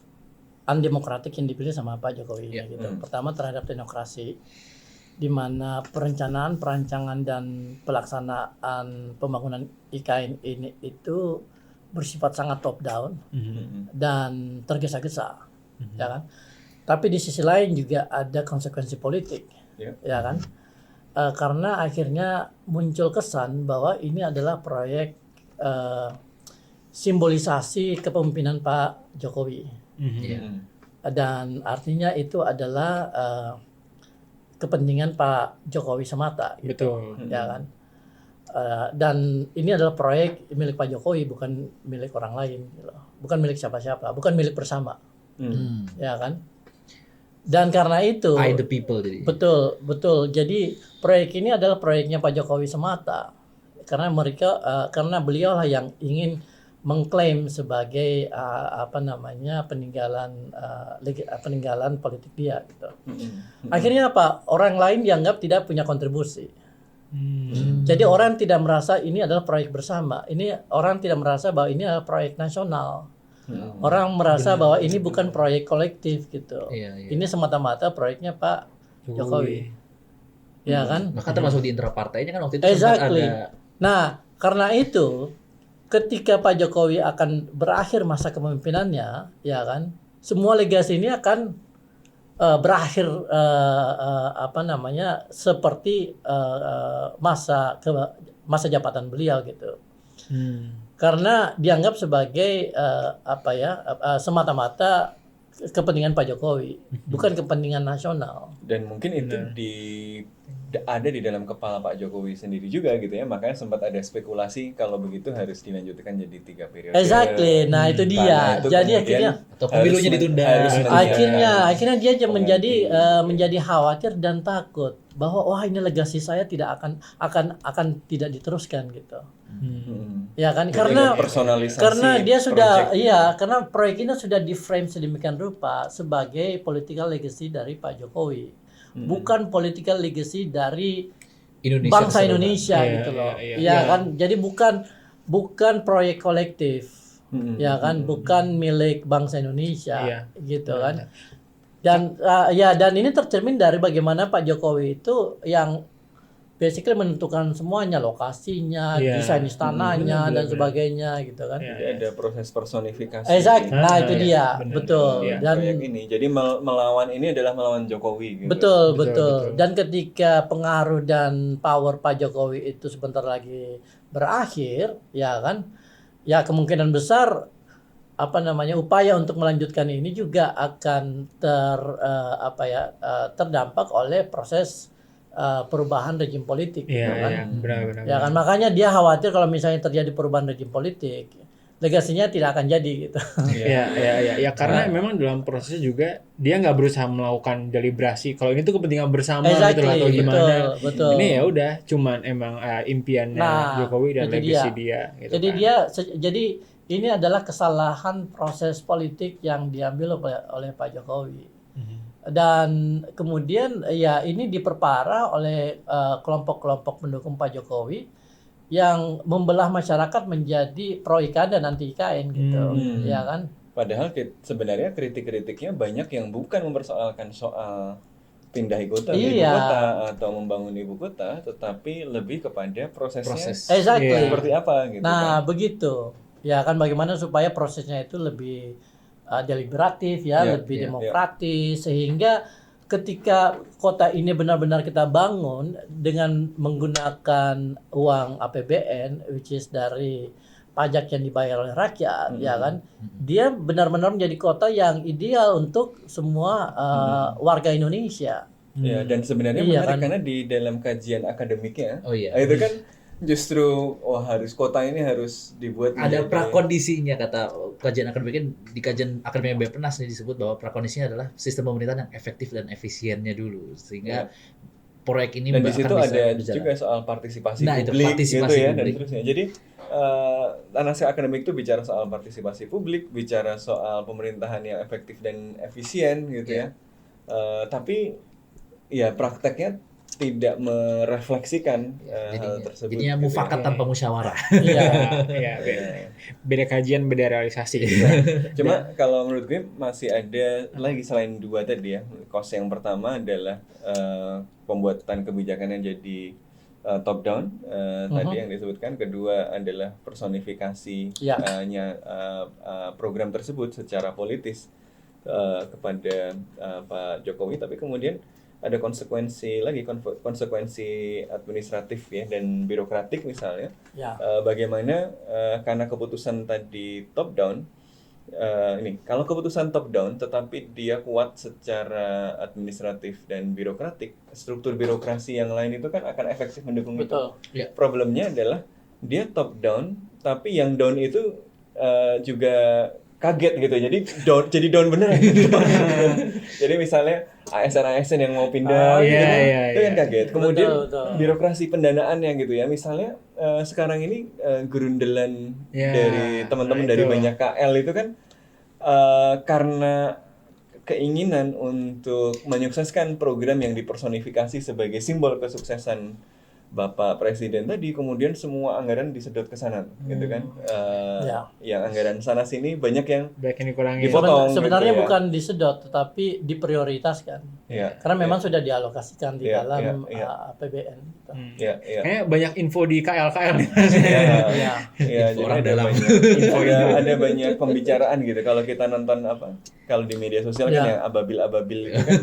undemokratik yang dipilih sama Pak Jokowi ini gitu. Pertama terhadap teknokrasi di mana perancangan dan pelaksanaan pembangunan IKN ini itu bersifat sangat top down dan tergesa-gesa, ya kan. Tapi di sisi lain juga ada konsekuensi politik, ya kan. Karena akhirnya muncul kesan bahwa ini adalah proyek simbolisasi kepemimpinan Pak Jokowi, dan artinya itu adalah kepentingan Pak Jokowi semata, gitu, ya kan. Dan ini adalah proyek milik Pak Jokowi, bukan milik orang lain, gitu. Bukan milik siapa-siapa, bukan milik bersama, ya kan? Dan karena itu, I the people jadi. betul. Jadi proyek ini adalah proyeknya Pak Jokowi semata, karena karena beliau lah yang ingin mengklaim sebagai peninggalan politik dia, gitu. Akhirnya apa? Orang lain dianggap tidak punya kontribusi. Jadi orang tidak merasa ini adalah proyek bersama. Ini orang tidak merasa bahwa ini adalah proyek nasional. Orang merasa bahwa ini bukan proyek kolektif gitu. Iya. Ini semata-mata proyeknya Pak Jokowi. Ya kan? Bahkan termasuk di intrapartainya kan waktu itu sempat Exactly. ada. Nah, karena itu ketika Pak Jokowi akan berakhir masa kepemimpinannya, ya kan? Semua legasi ini akan berakhir seperti masa jabatan beliau gitu. Karena dianggap sebagai semata-mata kepentingan Pak Jokowi, bukan kepentingan nasional. Dan mungkin itu ada di dalam kepala Pak Jokowi sendiri juga gitu ya, makanya sempat ada spekulasi kalau begitu harus dilanjutkan jadi 3 periode. Exactly, nah itu dia. Jadi akhirnya Atau pemilunya ditunda. akhirnya dia menjadi khawatir dan takut bahwa wah ini legasi saya tidak akan tidak diteruskan gitu. Ya kan, Jadi personalisasi karena dia sudah project. karena proyek ini sudah di frame sedemikian rupa sebagai political legacy dari Pak Jokowi. Bukan political legacy dari Indonesia bangsa keseluruhan. Indonesia gitu loh. Ya kan, jadi bukan proyek kolektif. Ya kan, bukan milik bangsa Indonesia gitu kan. Dan dan ini tercermin dari bagaimana Pak Jokowi itu yang basically menentukan semuanya, lokasinya, desain istananya dan sebagainya gitu kan. Jadi ada proses personifikasi. Exact. Nah, itu dia. Betul. Dan proyek ini. Jadi melawan ini adalah melawan Jokowi gitu. Betul. Dan ketika pengaruh dan power Pak Jokowi itu sebentar lagi berakhir, ya kan? Ya kemungkinan besar upaya untuk melanjutkan ini juga akan terdampak oleh proses perubahan rejim politik gitu kan. Benar. Ya kan, makanya dia khawatir kalau misalnya terjadi perubahan rejim politik, legasinya tidak akan jadi gitu. Ya karena memang dalam prosesnya juga dia nggak berusaha melakukan deliberasi. Kalau ini tuh kepentingan bersama gitu lah, atau gimana. Betul. Ini ya udah cuman emang impiannya Jokowi dan legasi dia gitu. Jadi ini adalah kesalahan proses politik yang diambil oleh Pak Jokowi. Dan kemudian ya ini diperparah oleh kelompok-kelompok pendukung Pak Jokowi yang membelah masyarakat menjadi pro IKN dan anti IKN gitu, ya kan? Padahal sebenarnya kritik-kritiknya banyak yang bukan mempersoalkan soal pindah ibu kota atau membangun ibu kota, tetapi lebih kepada prosesnya seperti apa gitu. Nah, begitu. Ya kan, bagaimana supaya prosesnya itu lebih deliberatif lebih demokratis, sehingga ketika kota ini benar-benar kita bangun dengan menggunakan uang APBN, which is dari pajak yang dibayar oleh rakyat, ya kan, dia benar-benar menjadi kota yang ideal untuk semua warga Indonesia. Ya, dan sebenarnya menarik karena di dalam kajian akademiknya, itu kan justru kota ini harus dibuat ada prakondisinya, kata kajian akademiknya. Di kajian akademik Beppenas disebut bahwa prakondisinya adalah sistem pemerintahan yang efektif dan efisiennya dulu, sehingga proyek ini dan di situ ada juga soal partisipasi publik gitu ya, dan seterusnya. Jadi analisis akademik itu bicara soal partisipasi publik, bicara soal pemerintahan yang efektif dan efisien gitu ya. Tapi ya prakteknya tidak merefleksikan hal tersebut. Jadinya mufakat tanpa musyawarah. Beda kajian, beda realisasi. Cuma kalau menurut gue masih ada lagi selain 2 tadi ya. Cost yang pertama adalah pembuatan kebijakannya jadi top down tadi yang disebutkan. Kedua adalah personifikasinya program tersebut secara politis kepada Pak Jokowi. Tapi kemudian ada konsekuensi administratif ya dan birokratik misalnya. Bagaimana karena keputusan tadi top down, ini kalau keputusan top down tetapi dia kuat secara administratif dan birokratik, struktur birokrasi yang lain itu kan akan efektif mendukung Betul. itu. Problemnya adalah dia top down tapi yang down itu juga kaget gitu, jadi down beneran gitu. Jadi misalnya ASN yang mau pindah gitu kan, itu kan kaget. Kemudian Betul. birokrasi pendanaannya gitu ya, misalnya sekarang ini gerundelan dari teman-teman dari banyak KL itu kan karena keinginan untuk menyukseskan program yang dipersonifikasi sebagai simbol kesuksesan Bapak Presiden tadi, kemudian semua anggaran disedot ke sana, gitu kan? Yang anggaran sana sini banyak yang dikurangi. dipotong. Sebenarnya gitu ya. bukan disedot, tetapi diprioritaskan. Karena memang sudah dialokasikan di dalam APBN. Gitu. Kayaknya banyak info di KL nih. Jadi ada banyak pembicaraan gitu. Kalau kita nonton kalau di media sosial kan yang ababil-ababil itu kan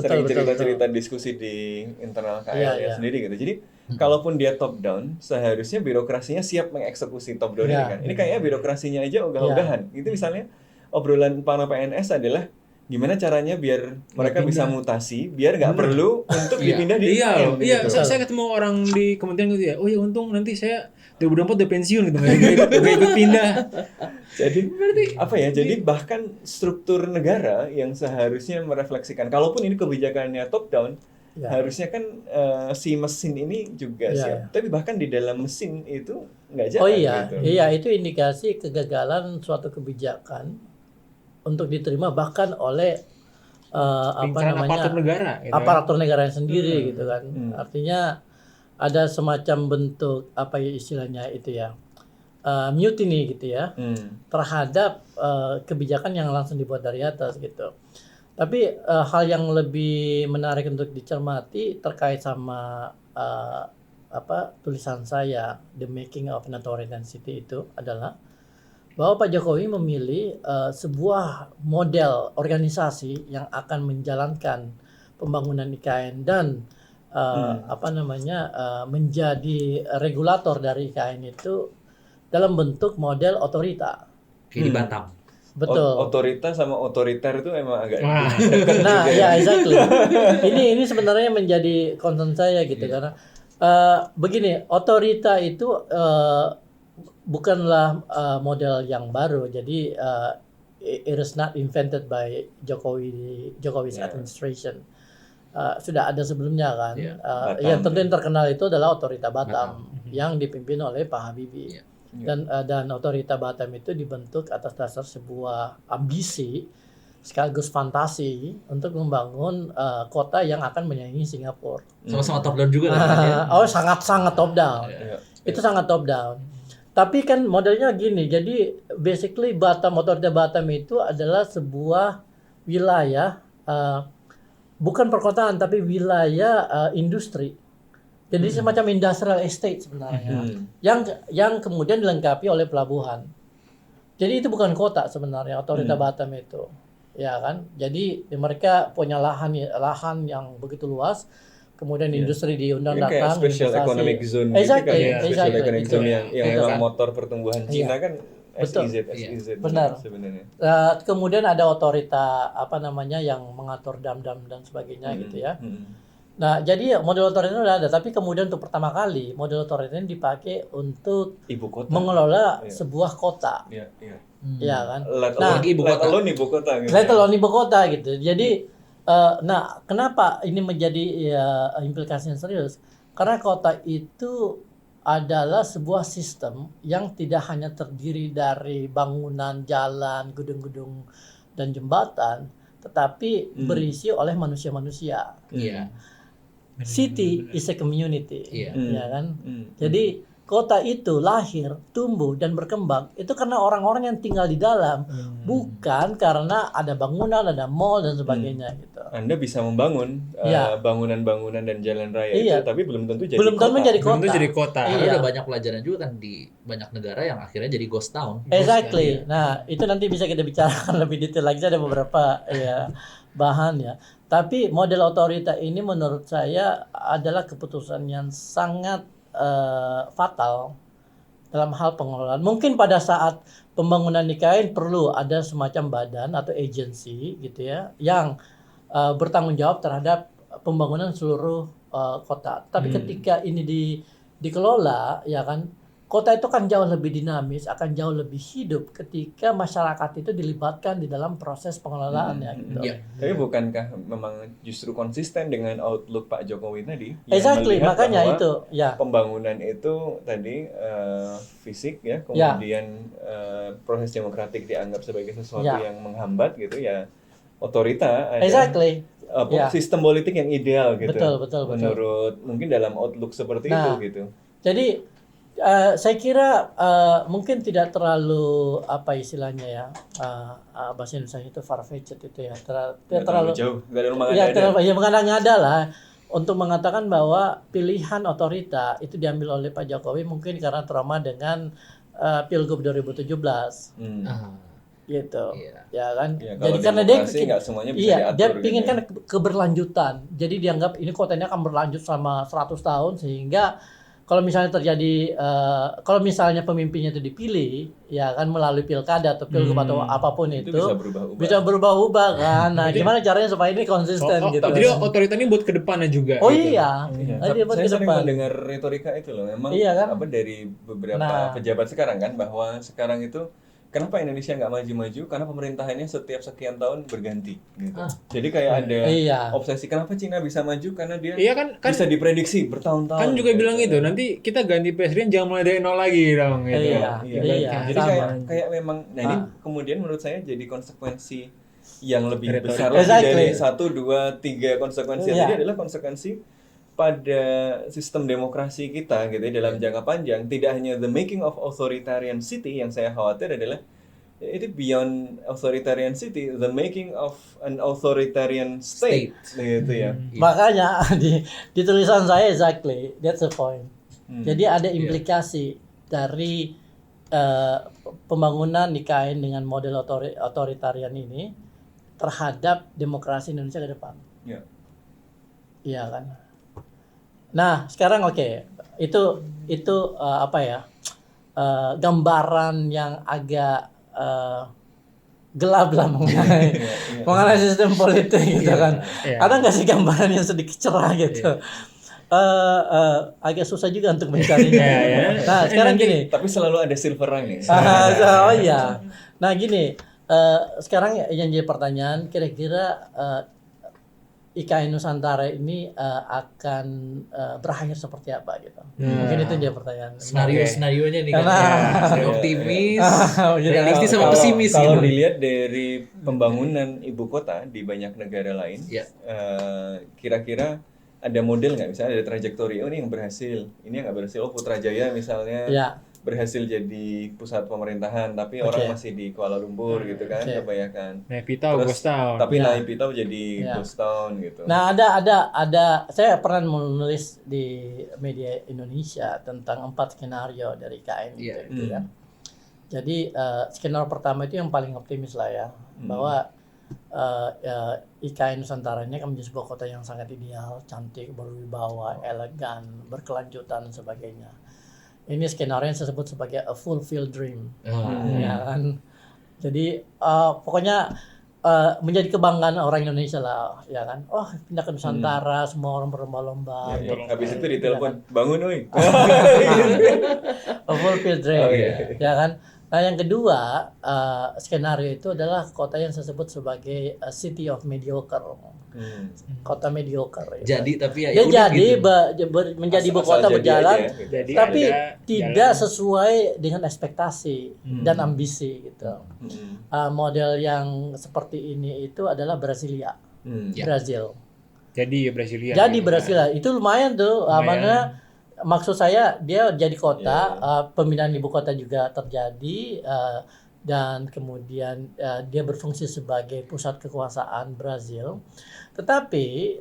sering cerita-cerita diskusi di internal KL sendiri gitu. Jadi kalaupun dia top down, seharusnya birokrasinya siap mengeksekusi top down ini kan. Ini kayaknya birokrasinya aja ogah-ogahan. Itu misalnya obrolan para PNS adalah gimana caranya biar mereka bisa mutasi, biar nggak perlu untuk dipindah di IKN. Iya, saya ketemu orang di kementerian gitu ya. Oh ya untung nanti saya 2024 udah pensiun gitu, nggak ikut pindah. Jadi Jadi bahkan struktur negara yang seharusnya merefleksikan, kalaupun ini kebijakannya top down, harusnya kan si mesin ini juga siap. Tapi bahkan di dalam mesin itu nggak jalan. Gitu. Itu indikasi kegagalan suatu kebijakan untuk diterima bahkan oleh aparatur negara sendiri gitu kan. Artinya ada semacam bentuk istilahnya itu ya, mutiny gitu ya, terhadap kebijakan yang langsung dibuat dari atas gitu. Tapi hal yang lebih menarik untuk dicermati terkait sama tulisan saya The Making of an Authoritarian City itu adalah bahwa Pak Jokowi memilih sebuah model organisasi yang akan menjalankan pembangunan IKN dan menjadi regulator dari IKN itu dalam bentuk model otorita. Kayak di Batam. Betul. Otorita sama otoriter itu emang agak dekat. Nah, exactly. Ini sebenarnya menjadi concern saya gitu karena begini, otorita itu bukanlah model yang baru. Jadi it is not invented by Jokowi's administration. Sudah ada sebelumnya kan. Yang tentu yang terkenal itu adalah otorita Batam yang dipimpin oleh Pak Habibie. Dan otorita Batam itu dibentuk atas dasar sebuah ambisi sekaligus fantasi untuk membangun kota yang akan menyaingi Singapura. Sama-sama top down juga sangat top down. Itu sangat top down. Tapi kan modelnya gini. Jadi basically otorita Batam itu adalah sebuah wilayah bukan perkotaan tapi wilayah industri. Jadi semacam industrial estate sebenarnya, yang kemudian dilengkapi oleh pelabuhan. Jadi itu bukan kota sebenarnya otorita Batam itu, ya kan? Jadi mereka punya lahan yang begitu luas, kemudian industri diundang datang. Kayak special economic zone, special economic zone yang memang motor pertumbuhan Cina kan. SEZ benar sebenarnya. Kemudian ada otorita yang mengatur dam-dam dan sebagainya gitu ya. Nah, jadi model otoriter sudah ada, tapi kemudian untuk pertama kali model otoriter dipakai untuk ibu kota, mengelola sebuah kota. Iya kan? Let alone ibu kota gitu. Let alone ibu kota gitu. Jadi kenapa ini menjadi implikasi yang serius? Karena kota itu adalah sebuah sistem yang tidak hanya terdiri dari bangunan, jalan, gedung-gedung dan jembatan, tetapi berisi oleh manusia-manusia. City is a community, ya kan? Jadi kota itu lahir, tumbuh dan berkembang itu karena orang-orang yang tinggal di dalam, bukan karena ada bangunan, ada mall dan sebagainya gitu. Anda bisa membangun bangunan-bangunan dan jalan raya itu, tapi belum tentu jadi kota. Karena ada banyak pelajaran juga kan di banyak negara yang akhirnya jadi ghost town. Exactly. Nah, itu nanti bisa kita bicarakan lebih detail lagi. Ada beberapa bahan ya. Tapi model otorita ini menurut saya adalah keputusan yang sangat fatal dalam hal pengelolaan. Mungkin pada saat pembangunan IKN perlu ada semacam badan atau agensi gitu ya yang bertanggung jawab terhadap pembangunan seluruh kota. Tapi ketika ini dikelola ya kan, kota itu kan jauh lebih dinamis, akan jauh lebih hidup ketika masyarakat itu dilibatkan di dalam proses pengelolaannya gitu. Iya. Tapi bukankah memang justru konsisten dengan outlook Pak Jokowi tadi? Exactly, melihat makanya bahwa itu ya. pembangunan itu tadi fisik ya, kemudian proses demokratik dianggap sebagai sesuatu yang menghambat gitu ya. Otorita ada Exactly. sistem politik yang ideal gitu. Betul. Menurut mungkin dalam outlook seperti itu gitu. Jadi saya kira mungkin tidak terlalu apa istilahnya ya, bahasa Indonesia itu far-fetched itu ya, tidak terlalu jauh, nggak ada rumah ya mengada-ngada lah untuk mengatakan bahwa pilihan otorita itu diambil oleh Pak Jokowi mungkin karena trauma dengan Pilgub 2017. Gitu. Ya kan. Ya, jadi karena dia nggak semuanya bisa diatur, dia gitu ingin ya. kan keberlanjutan. Jadi dianggap ini kotanya akan berlanjut selama 100 tahun sehingga kalau misalnya terjadi kalau misalnya pemimpinnya itu dipilih ya kan melalui pilkada atau pilgub atau apapun itu bisa berubah-ubah kan. Nah, gimana caranya supaya ini konsisten gitu. Jadi otorita ini buat ke depannya juga. Oh gitu. iya. Dia buat Saya ke sering depan. mendengar retorika itu loh. Memang Iya kan? dari beberapa pejabat sekarang kan bahwa sekarang itu kenapa Indonesia nggak maju-maju? Karena pemerintahannya setiap sekian tahun berganti. Gitu. Jadi kayak ada obsesi kenapa Cina bisa maju karena dia bisa diprediksi bertahun-tahun. Kan juga bilang itu nanti kita ganti presiden jangan mulai dari nol lagi dong. Gitu. Jadi kayak memang, nah ini kemudian menurut saya jadi konsekuensi yang lebih besar lagi dari 1, 2, 3 konsekuensi. Jadi adalah konsekuensi pada sistem demokrasi kita gitu ya, dalam jangka panjang. Tidak hanya the making of authoritarian city, yang saya khawatir adalah itu beyond authoritarian city, the making of an authoritarian state. Gitu ya. Makanya di tulisan saya exactly that's the point. Jadi ada implikasi dari pembangunan IKN dengan model otoritarian ini terhadap demokrasi Indonesia ke depan. Iya kan. Nah, sekarang itu apa ya? Gambaran yang agak gelap lah mengenai sistem politik gitu kan. Ada nggak sih gambaran yang sedikit cerah gitu? Agak susah juga untuk mencarinya. Nah, sekarang gini. Tapi selalu ada silver lining. Oh iya. Nah, gini. Sekarang yang jadi pertanyaan, kira-kira IKN Nusantara ini akan berakhir seperti apa gitu. Mungkin itu jadi pertanyaan. Senarionya nih kan optimis, realistis sama pesimis. Kalau gitu. dilihat dari pembangunan ibu kota di banyak negara lain, kira-kira ada model nggak? Misalnya ada trajektori, ini yang berhasil, ini yang nggak berhasil. Putrajaya misalnya berhasil jadi pusat pemerintahan, tapi orang masih di Kuala Lumpur gitu kan, kebanyakan. Naypyidaw, Ghost Town. Tapi Naypyidaw jadi Ghost Town gitu. Nah, ada saya pernah menulis di media Indonesia tentang 4 skenario dari IKN gitu ya. Jadi skenario pertama itu yang paling optimis lah ya, bahwa IKN Nusantara ini akan menjadi sebuah kota yang sangat ideal, cantik, berwibawa, elegan, berkelanjutan dan sebagainya. Ini skenario yang saya sebut sebagai a fulfilled dream, ya kan. Jadi pokoknya menjadi kebanggaan orang Indonesia lah, ya kan. Oh, pindah ke Nusantara, semua orang berlomba-lomba. Habis itu ditelepon, bangun, oi. A fulfilled dream, ya kan. Nah, yang kedua skenario itu adalah kota yang saya sebut sebagai a city of mediocre. Kota mediocre. Jadi tapi dia jadi gitu. Menjadi ibu kota berjalan, tapi tidak sesuai dengan ekspektasi dan ambisi gitu. Model yang seperti ini itu adalah Brasilia, Brazil. Jadi Brasilia. Jadi Brasilia itu lumayan tuh, mana maksud saya dia jadi kota, pemindahan ibu kota juga terjadi. Dan kemudian dia berfungsi sebagai pusat kekuasaan Brazil, tetapi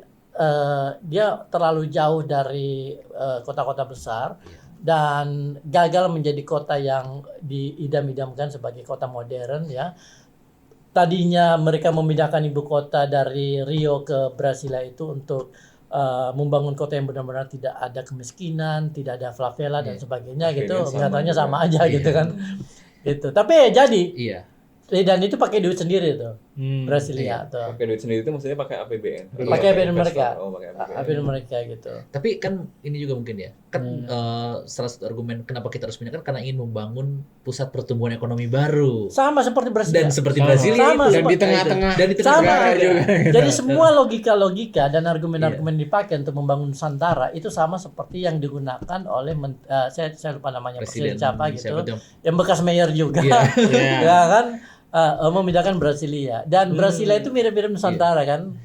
dia terlalu jauh dari kota-kota besar dan gagal menjadi kota yang diidam-idamkan sebagai kota modern ya. Tadinya mereka memindahkan ibu kota dari Rio ke Brasilia itu untuk membangun kota yang benar-benar tidak ada kemiskinan, tidak ada favela dan sebagainya Akhirnya gitu, sama nyatanya juga. sama aja gitu kan. Gitu. Tapi ya jadi. Iya. Dan itu pakai duit sendiri tuh. Brasilia tuh. Pakai duit sendiri itu maksudnya pakai APBN. Pakai APBN mereka. Oh, pakai APBN. APBN mereka gitu. Tapi kan ini juga mungkin ya, kan salah satu argumen kenapa kita harus pindah kan karena ingin membangun pusat pertumbuhan ekonomi baru. Sama seperti Brasilia. Dan seperti Sama. Brasilia Sama, itu. Dan seperti di tengah-tengah Dan di Sama tengah-tengah juga. juga. Jadi semua logika-logika dan argumen-argumen dipakai untuk membangun Nusantara itu sama seperti yang digunakan oleh saya lupa namanya presiden siapa gitu. Yang bekas mayor juga. Iya. Ya kan memindahkan Brasilia. Dan Brasilia itu mirip-mirip Nusantara kan.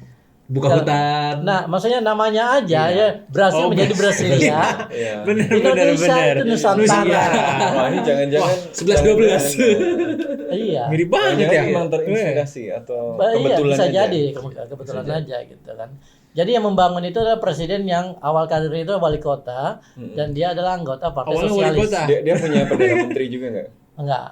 buka hutan. Nah, maksudnya namanya aja ya Brasil menjadi Brasilia. Iya. Bener. Indonesia itu Nusantara. Wah, ini jangan-jangan 11-12. Iya. Mirip banget jangan ya. emang terinspirasi atau Iya, kebetulan bisa aja. jadi kebetulan aja gitu kan. Jadi yang membangun itu adalah presiden yang awal karir itu wali kota dan dia adalah anggota Partai Awalnya wali Sosialis. kota. Dia punya perdana menteri juga nggak? Enggak.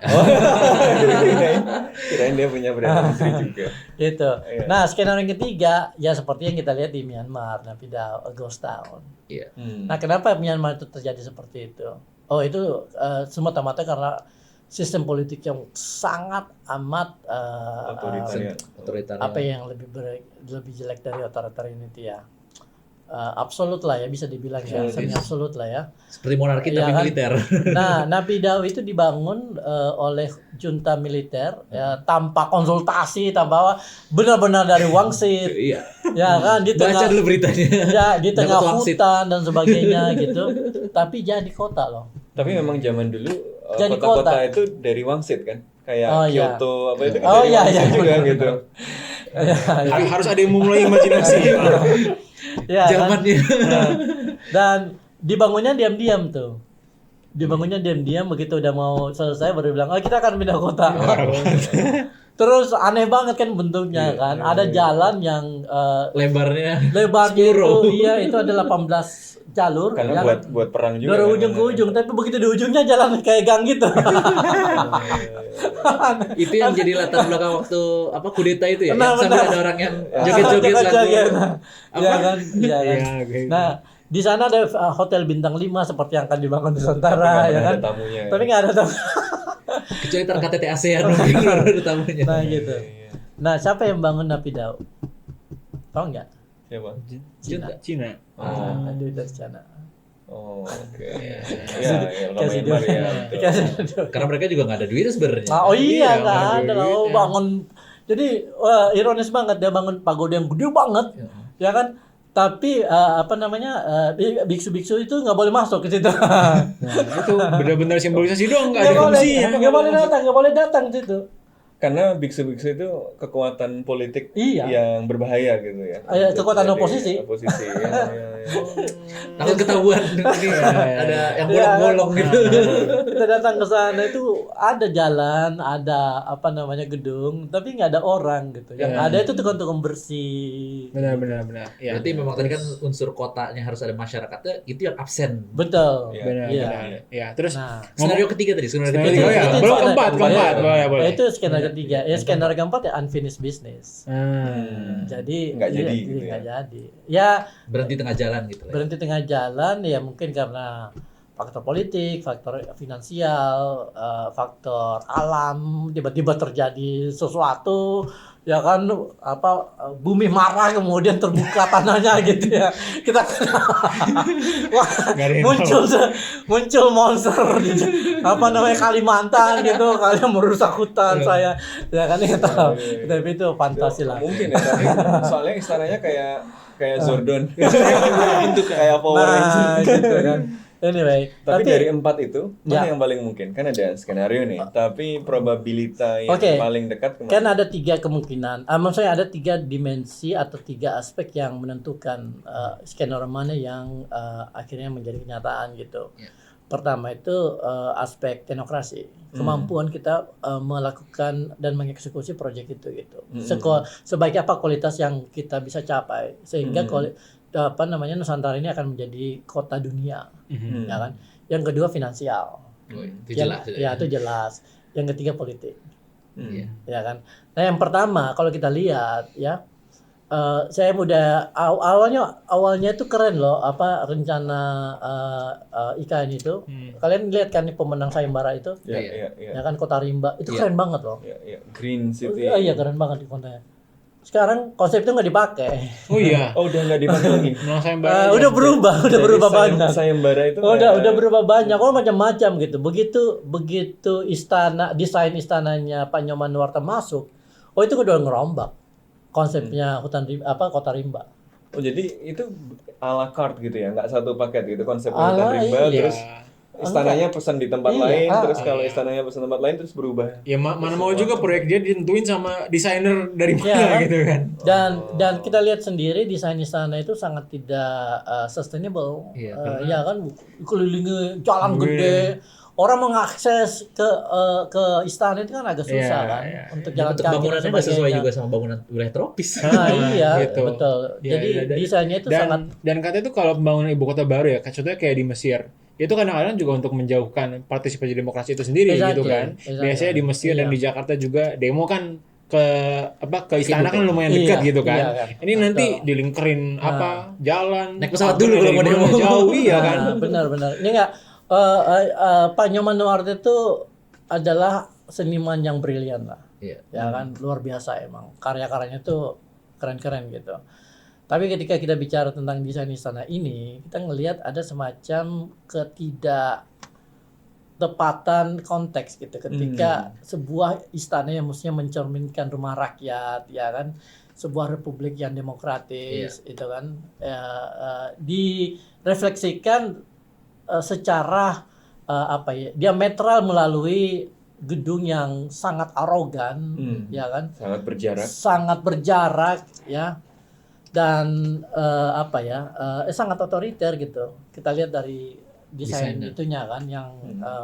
Kirain dia punya perdana menteri juga. Gitu. Iya. Nah, skenario yang ketiga ya seperti yang kita lihat di Myanmar, Naypyidaw, ghost town. Iya. Nah, kenapa Myanmar itu terjadi seperti itu? Oh, itu semata-mata karena sistem politik yang sangat amat Otoritarian. apa yang lebih jelek dari otoritarian itu ya. Absolut lah ya, bisa dibilang ya, semi absolut lah ya. Seperti monarki Iya tapi kan? militer. Nah, Naypyidaw itu dibangun oleh junta militer ya, tanpa konsultasi, tanpa benar-benar dari wangsit. Iya. Ya kan di Baca tengah dulu beritanya. ya di tengah Dapat wangsit. hutan dan sebagainya gitu. Tapi jadi kota loh. Tapi memang zaman dulu Jadi kota-kota kota. itu dari wangsit kan? Kayak Oh, iya. Kyoto apa itu kan Oh, dari iya, wangsit iya, juga benar. gitu. Harus ada yang memulai imajinasi. Ya, kan? Zamannya. Nah, dan dibangunnya diam-diam tuh. Dibangunnya diam-diam, begitu udah mau selesai baru bilang, "Oh, kita akan pindah kota." Terus aneh banget kan bentuknya kan. Ada jalan yang Lebarnya lebarnya itu iya itu ada 18 jalur Karena ya. buat perang juga. Dari kan. ujung ke ujung, tapi begitu di ujungnya jalan kayak gang gitu. itu yang jadi latar belakang waktu apa kudeta itu ya. Benar, Yang sampai benar. ada orang yang joget-joget lagu. Joget-joget. Apa? Iya kan? Iya kan. Iya, kayak Nah, di sana ada hotel bintang 5 seperti yang akan dibangun di Nusantara Nggak ya ada kan. tamunya. Tapi nggak ada tamu. Kecuali ntar KTT ASEAN mungkin baru ada tamunya. Nah, gitu. Nah, siapa yang bangun Naypyidaw? Tahu nggak? Siapa? Cina. Nah, duit dari sana. Oh, oke. Iya. Ya, Kasih Myanmar duit. ya. betul. Kasih duit. Karena mereka juga nggak ada duit sebenarnya. Nah, oh iya, nggak nggak ada ada lah. Oh, duitnya. bangun. Jadi ironis banget dia bangun pagoda yang gede banget, ya kan? Tapi apa namanya biksu-biksu itu nggak boleh masuk ke situ. Nah, itu benar-benar simbolisasi doang, nggak Nggak ada boleh, fungsinya. nggak boleh datang ke situ. Karena biksu-biksu itu kekuatan politik Iya. yang berbahaya gitu ya. Kekuatan Jadi, oposisi. Oposisi. Ya. Takut ketahuan ini ada yang bolong-bolong gitu. Kita datang ke sana itu ada jalan, ada apa namanya gedung, tapi nggak ada orang gitu. Yang ada itu tukang-tukang bersih. Benar. Ya. Berarti memang tadi kan unsur kotanya harus ada masyarakatnya, itu yang absen. Betul. Iya. Benar. Iya. Ya, terus Nah, Skenario ketiga tadi, skenario Skenario ketiga. ya. Itu Belum skenario- keempat. Boleh. itu skenario ketiga. Ya skenario keempat ya unfinished business. Jadi Nggak jadi iya, gitu ya. nggak jadi. Ya Berhenti tengah jalan gitu lah. berhenti tengah jalan ya mungkin karena faktor politik, faktor finansial, faktor alam, tiba-tiba terjadi sesuatu ya kan apa bumi marah kemudian terbuka tanahnya gitu ya kita wah Nggak ada yang muncul monster di apa namanya Kalimantan gitu kalian merusak hutan saya ya kan kita tahu tapi itu fantasi lah. Mungkin ya, tapi soalnya istananya kayak Zordon. Bentuk kayak Power Ranger. Nah gitu kan anyway Tapi dari 4 itu, mana Ya. yang paling mungkin? Kan ada skenario nih, tapi probabilitas yang Oke. paling dekat kemana? kan ada 3 kemungkinan, maksudnya ada 3 dimensi atau 3 aspek yang menentukan skenario mana yang akhirnya menjadi kenyataan gitu. Ya. Pertama itu aspek teknokrasi, kemampuan kita melakukan dan mengeksekusi proyek itu gitu. Sebaik apa kualitas yang kita bisa capai sehingga apa namanya Nusantara ini akan menjadi kota dunia, ya kan. Yang kedua finansial. Oh, itu jelas. Ya itu jelas. Yang ketiga politik. Iya. Ya kan. Nah yang pertama kalau kita lihat ya saya udah awalnya itu keren loh apa rencana IKN itu. Kalian lihat kan nih pemenang sayembara itu, Iya. ya kan Kota Rimba itu keren banget loh. Iya. Green City. Iya keren banget di kotanya. Sekarang konsep itu nggak dipakai. Oh iya. Oh, udah nggak dipakai lagi. Menang sayembara. Udah berubah banyak. Sayembara itu Udah berubah banyak, macam-macam gitu. Begitu desain istananya Pak Nyoman Nuarta masuk, itu udah ngerombak konsepnya Kota Rimba. Oh, jadi itu a la carte gitu ya, nggak satu paket gitu konsepnya Ala, Hutan Rimba, iya. terus istananya pesan di tempat Iya, lain, terus kalau istananya pesan tempat lain terus berubah. Ya mana mau juga proyek dia ditentuin sama desainer dari mana Iya. gitu kan. Dan kita lihat sendiri desain istana itu sangat tidak sustainable. Iya, Ya kan kelilingi jalan gede. Orang mengakses ke istana itu kan agak susah Iya, kan iya. untuk jalan Bentuk kaki dan bangunannya nggak sesuai sebagainya. juga sama bangunan wilayah tropis. Nah, iya, Gitu. betul. Ya, Jadi dan- desainnya itu sangat dan katanya tuh kalau pembangunan ibu kota baru ya, contohnya kayak di Mesir, itu kadang-kadang juga untuk menjauhkan partisipasi demokrasi itu sendiri gitu kan. Exactly. Biasanya di Mesir dan Iya. di Jakarta juga demo kan ke istana kan lumayan dekat Iya, gitu kan. iya kan. Ini nanti Betul. dilingkerin jalan. Naik pesawat dulu kalau mau dari demo. mana jauh iya kan. Benar. Ini enggak Pak Nyoman Nuarta itu adalah seniman yang brilian lah. Iya. Ya kan luar biasa emang. Karya-karyanya tuh keren-keren gitu. Tapi ketika kita bicara tentang desain istana ini, kita ngelihat ada semacam tepatan konteks gitu ketika sebuah istana yang mestinya mencerminkan rumah rakyat ya kan sebuah republik yang demokratis itu kan direfleksikan secara diametral melalui gedung yang sangat arogan ya kan sangat berjarak ya dan sangat otoriter gitu kita lihat dari desain itunya kan yang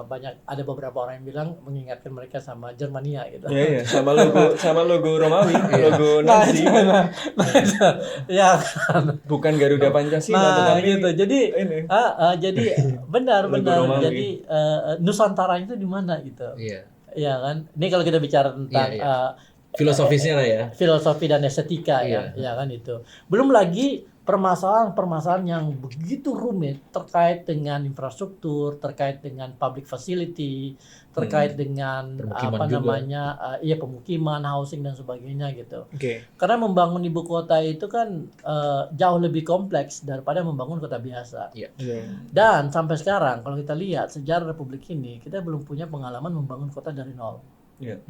banyak ada beberapa orang yang bilang mengingatkan mereka sama Jermania gitu. Iya, sama logo Romawi, logo Nazi. Ya kan. Bukan Garuda Pancasila gitu. Jadi jadi benar. Romawi. Jadi Nusantara itu di mana gitu. Iya. Iya kan. Ini kalau kita bicara tentang Filosofisnya lah ya. Filosofi dan estetika ya kan itu. Belum lagi permasalahan yang begitu rumit terkait dengan infrastruktur, terkait dengan public facility, terkait dengan pemukiman, housing dan sebagainya gitu. Karena membangun ibu kota itu kan jauh lebih kompleks daripada membangun kota biasa. Dan sampai sekarang kalau kita lihat sejarah Republik ini, kita belum punya pengalaman membangun kota dari nol. Iya.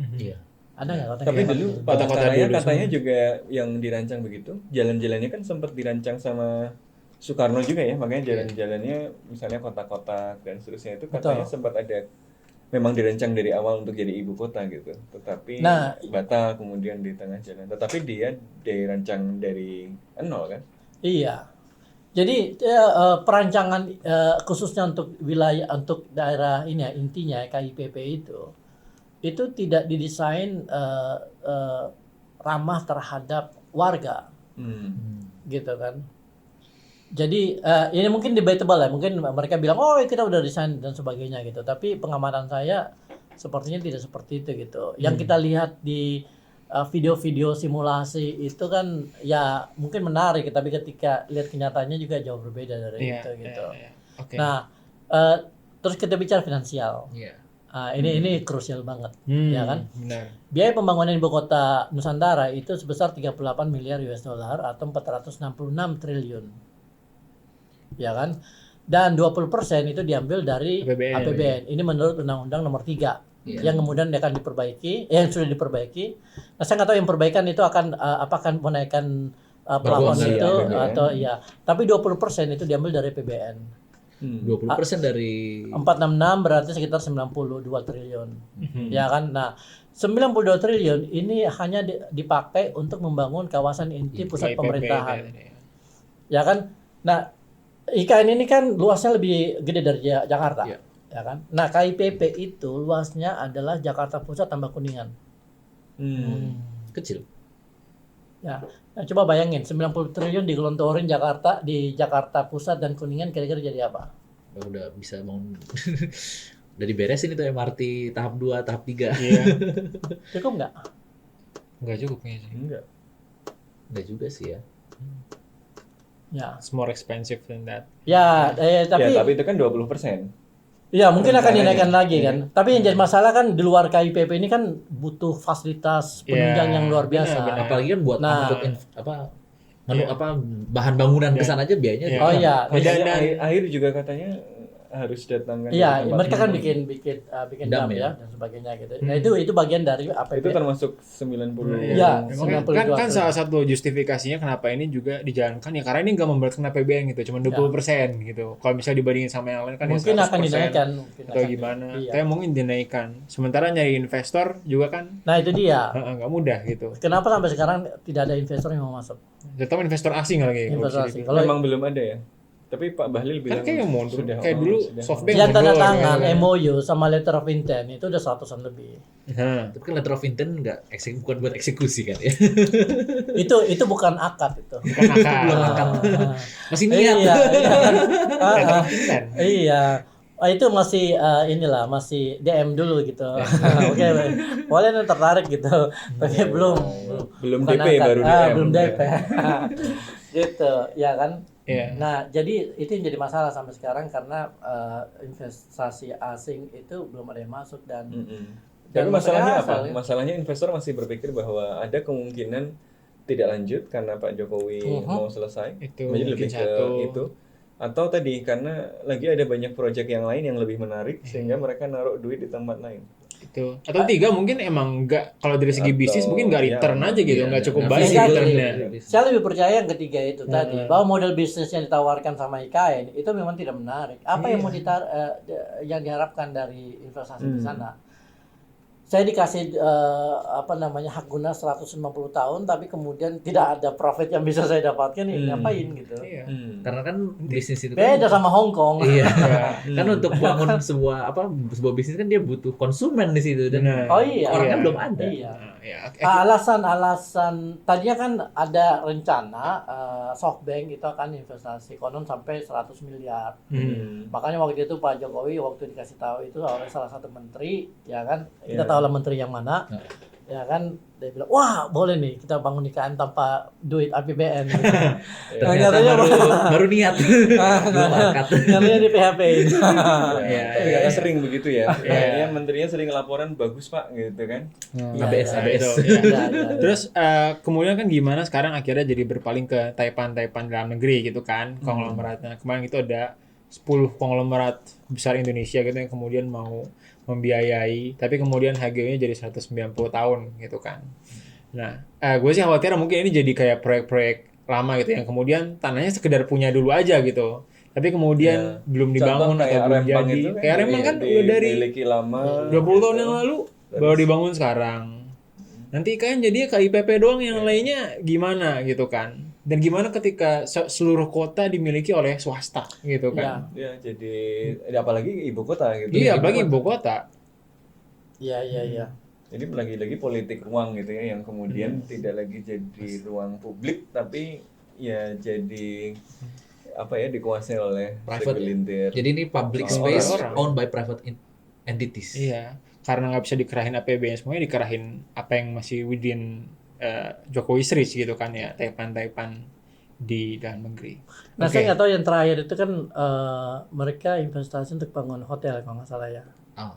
Ada nggak kota Tapi kayak dulu gitu? Palangkaraya katanya juga yang dirancang begitu. Jalan-jalannya kan sempat dirancang sama Soekarno juga ya, makanya jalan-jalannya misalnya kotak-kotak dan seterusnya itu katanya sempat ada memang dirancang dari awal untuk jadi ibu kota gitu. Tetapi batal kemudian di tengah jalan. Tetapi dia dirancang dari nol kan? Iya. Jadi perancangan khususnya untuk wilayah untuk daerah ini ya intinya KIPP itu tidak didesain ramah terhadap warga, gitu kan. Jadi ini mungkin debatable ya, mungkin mereka bilang kita udah desain dan sebagainya gitu. Tapi pengamatan saya sepertinya tidak seperti itu gitu. Yang kita lihat di video-video simulasi itu kan ya mungkin menarik, tapi ketika lihat kenyataannya juga jauh berbeda dari itu gitu. Okay. Nah terus kita bicara finansial. Ini krusial banget, ya kan? Benar. Biaya pembangunan ibu kota Nusantara itu sebesar 38 miliar US dollar atau 466 triliun, ya kan? Dan 20% itu diambil dari APBN. Ini menurut Undang-Undang Nomor 3 yang kemudian akan diperbaiki, yang sudah diperbaiki. Nah, saya nggak tahu yang perbaikan itu akan apakah menaikkan plafon itu atau ya. Tapi 20% itu diambil dari APBN. 20% dari 466 berarti sekitar 92 triliun. Ya kan? Nah, 92 triliun ini hanya dipakai untuk membangun kawasan inti pusat pemerintahan. Ya kan? Nah, IKN ini kan luasnya lebih gede dari Jakarta. Ya kan? Nah, KIPP itu luasnya adalah Jakarta Pusat tambah Kuningan. Kecil. Ya. Nah, coba bayangin 90 triliun digelontorin di Jakarta Pusat dan Kuningan kira-kira jadi apa? Udah bisa bangun. Udah diberesin itu MRT tahap 2, tahap 3. Iya. Cukup nggak? Enggak cukup kayaknya sih. Enggak. Enggak juga sih ya. Ya. It's more expensive than that. Ya, Ya, tapi itu kan 20%. ya mungkin akan Rencananya. dinaikkan lagi kan. Tapi yang jadi masalah kan di luar KIPP ini kan butuh fasilitas penunjang yang luar biasa. benar. Apalagi kan buat Nah. untuk bahan bangunan ke sana aja biayanya. Iya. Oh iya. Dan air juga katanya harus datang kan Iya, dari tempat mereka kan minum. bikin Dam dam ya? ya dan sebagainya gitu. Nah, itu bagian dari APB. Itu termasuk 90. Iya. Memang 92 kan salah satu justifikasinya kenapa ini juga dijalankan ya karena ini nggak memberatkan APBN gitu, cuma 20% gitu. Kalau misalnya dibandingin sama yang lain kan mungkin ya akan 100% dinaikkan atau gimana. Iya. Kayak mungkin dinaikkan. Sementara nyari investor juga kan Nah, itu dia. nggak mudah gitu. Kenapa sampai sekarang tidak ada investor yang mau masuk? Terutama investor asing lagi. kalau Investor bisa asing. dibilang. Kalau Memang belum ada ya. Tapi Pak Bahlil Kan bilang kayak mau sudah. kayak dulu sudah. SoftBank yang tanda mundur, tangan gitu kan. MOU sama letter of intent itu udah 100-an lebih. Nah, Tapi kan letter of intent bukan buat eksekusi kan ya. Itu bukan akad itu. bukan akal. Belum akad. Masih niat. Iya, iya. Letter of intent. Iya. Itu masih masih DM dulu gitu. Oke, boleh nih tertarik gitu. Tapi belum Belum bukan DP, akad. baru DM. Belum DP. Gitu, ya kan? Iya. Nah, jadi itu yang jadi masalah sampai sekarang karena investasi asing itu belum ada yang masuk dan Tapi masalahnya mereka apa? asal- Masalahnya investor masih berpikir bahwa ada kemungkinan tidak lanjut karena Pak Jokowi mau selesai. Itu Jadi mungkin lebih ke satu. itu. Atau tadi karena lagi ada banyak proyek yang lain yang lebih menarik sehingga mereka naruh duit di tempat lain. Itu. Atau tiga mungkin emang nggak kalau dari segi Atau, bisnis mungkin nggak return ya, aja gitu, iya, nggak cukup iya. baik Bisa jadi. returnnya. Saya lebih percaya yang ketiga itu tadi bahwa model bisnis yang ditawarkan sama IKN itu memang tidak menarik. Apa yang mau yang diharapkan dari investasi di sana? Saya dikasih hak guna 150 tahun tapi kemudian tidak ada profit yang bisa saya dapatkan ngapain gitu. Iya. Karena kan bisnis itu Beda sama Hong Kong. Iya. Kan untuk bangun sebuah bisnis kan dia butuh konsumen di situ dan Benar. Oh iya. orangnya Iya. belum ada. Iya. Ya, Alasan tadinya kan ada rencana SoftBank itu akan investasi konon sampai 100 miliar. Makanya waktu itu Pak Jokowi waktu dikasih tahu itu oleh salah satu menteri, ya kan, kita tahu lah menteri yang mana, ya kan, dia bilang wah boleh nih kita bangun IKN tanpa duit APBN. Gitu. Ternyata baru niat. Belum akad. Nyatanya di PHP. Kayaknya sering begitu ya. Kayaknya menterinya sering laporan bagus Pak gitu kan. ABS. Itu, Iya, ya. iya. Terus kemudian kan gimana sekarang akhirnya jadi berpaling ke Taipan dalam negeri gitu kan konglomeratnya. Kemarin itu ada 10 konglomerat besar Indonesia gitu yang kemudian mau membiayai, tapi kemudian HGU-nya jadi 190 tahun gitu kan. Nah, gue sih khawatir mungkin ini jadi kayak proyek-proyek lama gitu yang kemudian tanahnya sekedar punya dulu aja gitu. Tapi kemudian belum dibangun Contoh atau kayak belum Rempang jadi. itu kan Kayak Rempang kan udah dari dimiliki lama 20 tahun yang lalu baru dibangun sekarang. Nanti kan jadi KIPP doang yang lainnya gimana gitu kan. Dan gimana ketika seluruh kota dimiliki oleh swasta gitu kan. Ya, jadi apalagi ibu kota gitu. Iya, apalagi ibu kota. Iya. Jadi lagi-lagi politik ruang gitu ya yang kemudian tidak lagi jadi ruang publik tapi ya jadi dikuasai oleh Private. segelintir. Jadi ini public Orang-orang. space owned by private entities. Iya, karena nggak bisa dikerahin APBN semuanya dikerahin apa yang masih within Jokowi's reach gitu kan ya, Taipan di dalam negeri. Nah, saya nggak tahu yang terakhir itu kan mereka investasi untuk bangun hotel kalau nggak salah ya. Ah.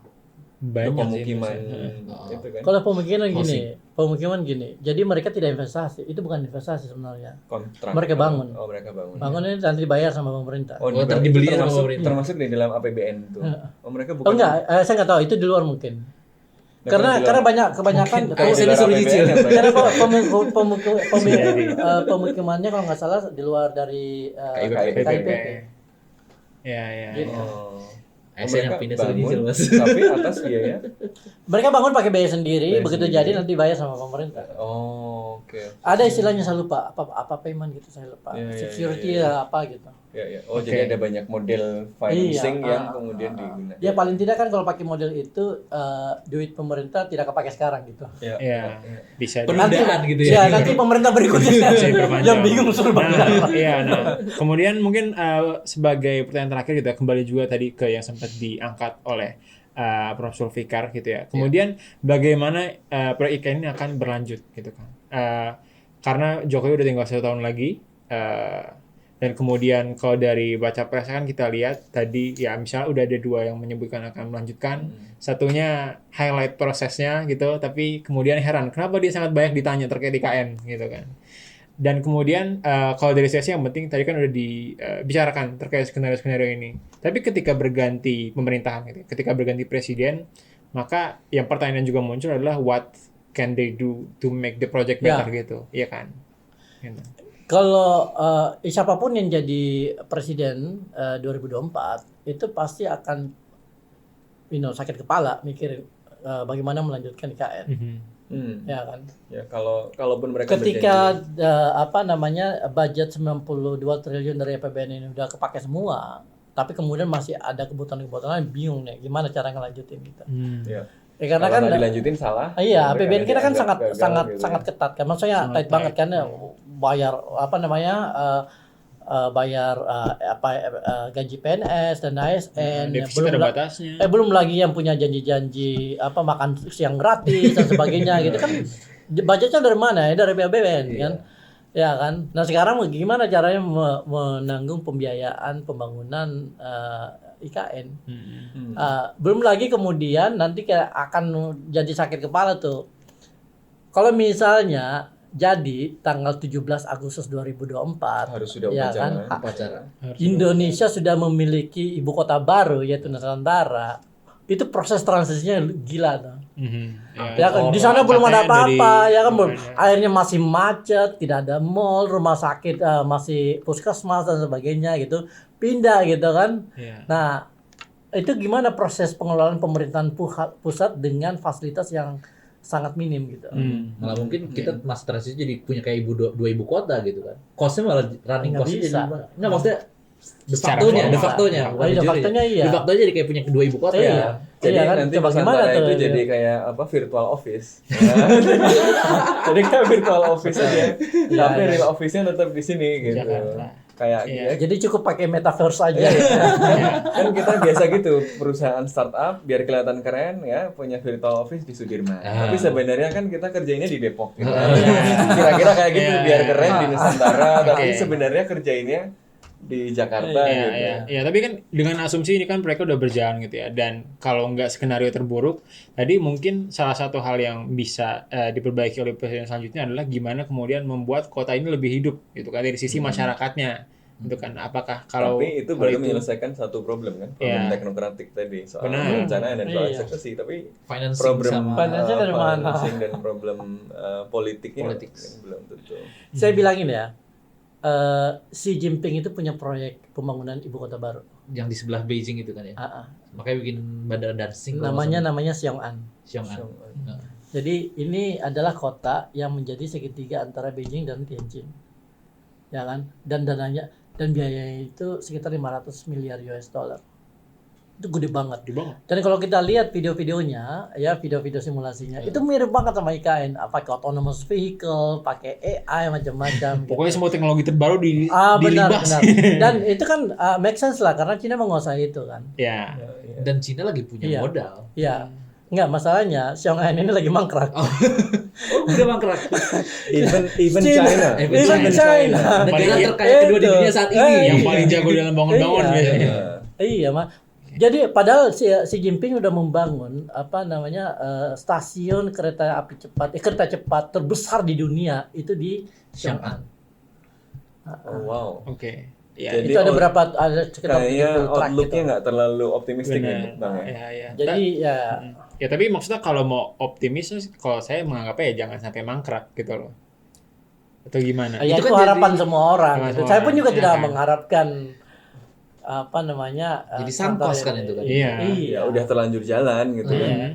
Banyak pemukiman sih, itu kan Kalau pemukiman gini, jadi mereka tidak investasi, itu bukan investasi sebenarnya. kontrak. Mereka bangun. Oh, mereka bangun. Bangun ini nanti dibayar sama pemerintah. ntar dibeli sama termasuk, pemerintah. termasuk di dalam APBN itu. Oh, mereka bukan. Oh enggak, saya nggak tahu itu di luar mungkin. Nah, Karena kebanyakan Kayak saya di luar disuruh APBN nyicil. ya, berarti. karena pemukimannya kalau nggak salah di luar dari KIPP. Ya. Gitu. Oh. Saya yang pindah suruh nyicil, Mas. Tapi atas biaya. Mereka bangun pakai biaya sendiri, Biaya begitu sendiri. jadi nanti bayar sama pemerintah. Oh, oke. Ada istilahnya saya lupa, apa payment gitu saya lupa. Iya, iya, Security iya. apa gitu. Ya. Oh, Oke. jadi ada banyak model financing Iya, yang kemudian digunakan. Ya paling tidak kan kalau pakai model itu duit pemerintah tidak kepake sekarang gitu. Ya, bisa Penundaan gitu Ya ya. nanti pemerintah berikutnya Bisa diperpanjang. yang bingung suruh bayar. Iya, nah, kemudian mungkin sebagai pertanyaan terakhir kita kembali juga tadi ke yang sempat diangkat oleh Prof. Sulfikar gitu ya. Kemudian bagaimana proyek IKN ini akan berlanjut gitu kan. karena Jokowi udah tinggal 1 tahun lagi, dan kemudian kalau dari baca press kan kita lihat tadi ya misalnya udah ada 2 yang menyebutkan akan melanjutkan, satunya highlight prosesnya gitu, tapi kemudian heran kenapa dia sangat banyak ditanya terkait IKN gitu kan. Dan kemudian kalau dari sesi yang penting tadi kan udah dibicarakan terkait skenario-skenario ini. Tapi ketika berganti pemerintahan gitu, ketika berganti presiden, maka yang pertanyaan juga muncul adalah what can they do to make the project better gitu, iya kan? Gitu. Kalau siapapun yang jadi presiden 2024 itu pasti akan sakit kepala mikirin bagaimana melanjutkan IKN. Ya kan. Ya kalaupun mereka ketika budget 92 triliun dari APBN ini udah kepake semua, tapi kemudian masih ada kebutuhan-kebutuhan lain, bingung nih gimana cara ngelanjutin gitu. Ya. Karena kalau kan dilanjutin salah. Iya, APBN kita kan gagal sangat gitu. sangat ketat kan. Maksudnya tight banget kan bayar gaji PNS dan ASN, defisit ada batasnya. Belum lagi yang punya janji-janji makan siang gratis dan sebagainya gitu kan. Budgetnya dari mana ya? Dari APBN kan. Ya kan. Nah, sekarang gimana caranya menanggung pembiayaan pembangunan IKN? Belum lagi kemudian nanti kayak akan jadi sakit kepala tuh. Kalau misalnya jadi tanggal 17 Agustus 2024 harus sudah upacara. Indonesia sudah memiliki ibu kota baru yaitu Nusantara. Itu proses transisinya gila tuh. Ya kan di sana belum ada apa-apa, ya kan airnya masih macet, tidak ada mall, rumah sakit masih puskesmas dan sebagainya gitu. Pindah gitu kan. Nah, itu gimana proses pengelolaan pemerintahan pusat dengan fasilitas yang sangat minim gitu. Malah mungkin kita mas transisi jadi punya kayak dua ibu kota gitu kan. Costnya malah running costnya jadi nggak, maksudnya de factonya iya. De factonya jadi kayak punya kedua ibu kota ya. Jadi kan? nanti Nusantara itu jadi kayak virtual office. Jadi kayak virtual office aja. Tapi real office-nya tetap di sini gitu. Kayak jadi cukup pakai metaverse aja. Kan kita biasa gitu, perusahaan startup biar kelihatan keren ya punya virtual office di Sudirman. Tapi sebenarnya kan kita kerjainnya di Depok gitu. Kira-kira kayak gitu biar keren di Nusantara, tapi sebenarnya kerjainnya di Jakarta gitu. Ya, tapi kan dengan asumsi ini kan mereka udah berjalan gitu ya. Dan kalau nggak skenario terburuk, tadi mungkin salah satu hal yang bisa diperbaiki oleh presiden selanjutnya adalah gimana kemudian membuat kota ini lebih hidup gitu kan dari sisi masyarakatnya. Itu kan apakah kalau tapi itu baru menyelesaikan satu problem kan, problem teknokratik tadi soal perencanaan dan soal eksekusi, tapi problem financing dari mana? Dan problem politiknya belum tentu. Saya bilangin ya. Xi Jinping itu punya proyek pembangunan ibu kota baru yang di sebelah Beijing itu kan ya. Makanya bikin bandara Daxing. Namanya Xiong'an. Xiong'an. Jadi ini adalah kota yang menjadi segitiga antara Beijing dan Tianjin. Ya kan? Dan dananya dan biayanya itu sekitar 500 miliar US dollar. Itu gede banget. Dan kalau kita lihat video-videonya, ya video-video simulasinya, itu mirip banget sama IKN. Pakai autonomous vehicle, pakai AI macam-macam. Pokoknya semua teknologi terbaru benar. Dan itu kan make sense lah karena Cina menguasai itu kan. Ya. Dan Cina lagi punya modal. Iya. Enggak, masalahnya Xiong'an ini lagi mangkrak. Udah mangkrak. Even China. Negara terkaya kedua di dunia saat ini. Yang paling jago dalam bangun-bangun biasanya. Iya, jadi padahal Xi Jinping udah membangun stasiun kereta cepat terbesar di dunia itu di Xiong'an. Oh, wow. Oke. Ya, jadi itu ada sekitar kayaknya outlook-nya nggak terlalu optimistik ya, Bang ya. Jadi ya tapi maksudnya kalau mau optimis, kalau saya menganggapnya jangan sampai mangkrak gitu loh. Atau gimana? Ya, itu kan harapan semua orang. Saya pun juga tidak mengharapkan jadi sangkos kan itu kan. Iya, udah terlanjur jalan gitu kan.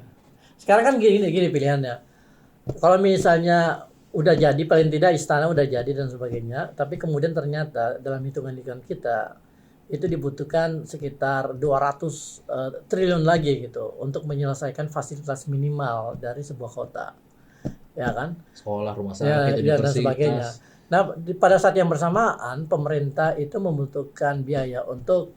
Sekarang kan gini pilihannya. Kalau misalnya udah jadi, paling tidak istana udah jadi dan sebagainya, tapi kemudian ternyata dalam hitungan kita itu dibutuhkan sekitar 200 triliun lagi gitu untuk menyelesaikan fasilitas minimal dari sebuah kota. Ya kan? Sekolah, rumah sakit, universitas dan sebagainya. Nah, pada saat yang bersamaan pemerintah itu membutuhkan biaya untuk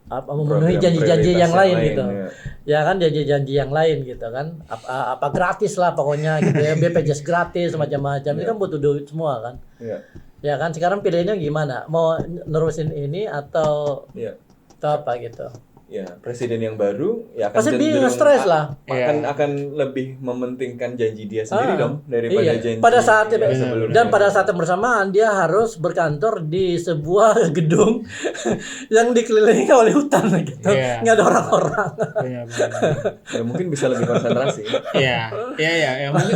memenuhi Program janji-janji yang prioritas lain gitu. ya. Ya kan janji-janji yang lain gitu kan. Apa gratis lah pokoknya gitu ya. BPJS gratis macam-macam. Itu kan butuh duit semua kan. Iya. Ya kan sekarang pilihannya gimana? Mau nerusin ini atau Iya. apa gitu. Ya, presiden yang baru ya akan Pasti dia cenderung stres lah. akan lebih mementingkan janji dia sendiri dong daripada Iya. janji Pada saat yang sebelumnya. dan pada saat yang bersamaan dia harus berkantor di sebuah gedung yang dikelilingi oleh hutan gitu. Iya. Nggak ada orang-orang. Ya, mungkin bisa lebih konsentrasi. Iya,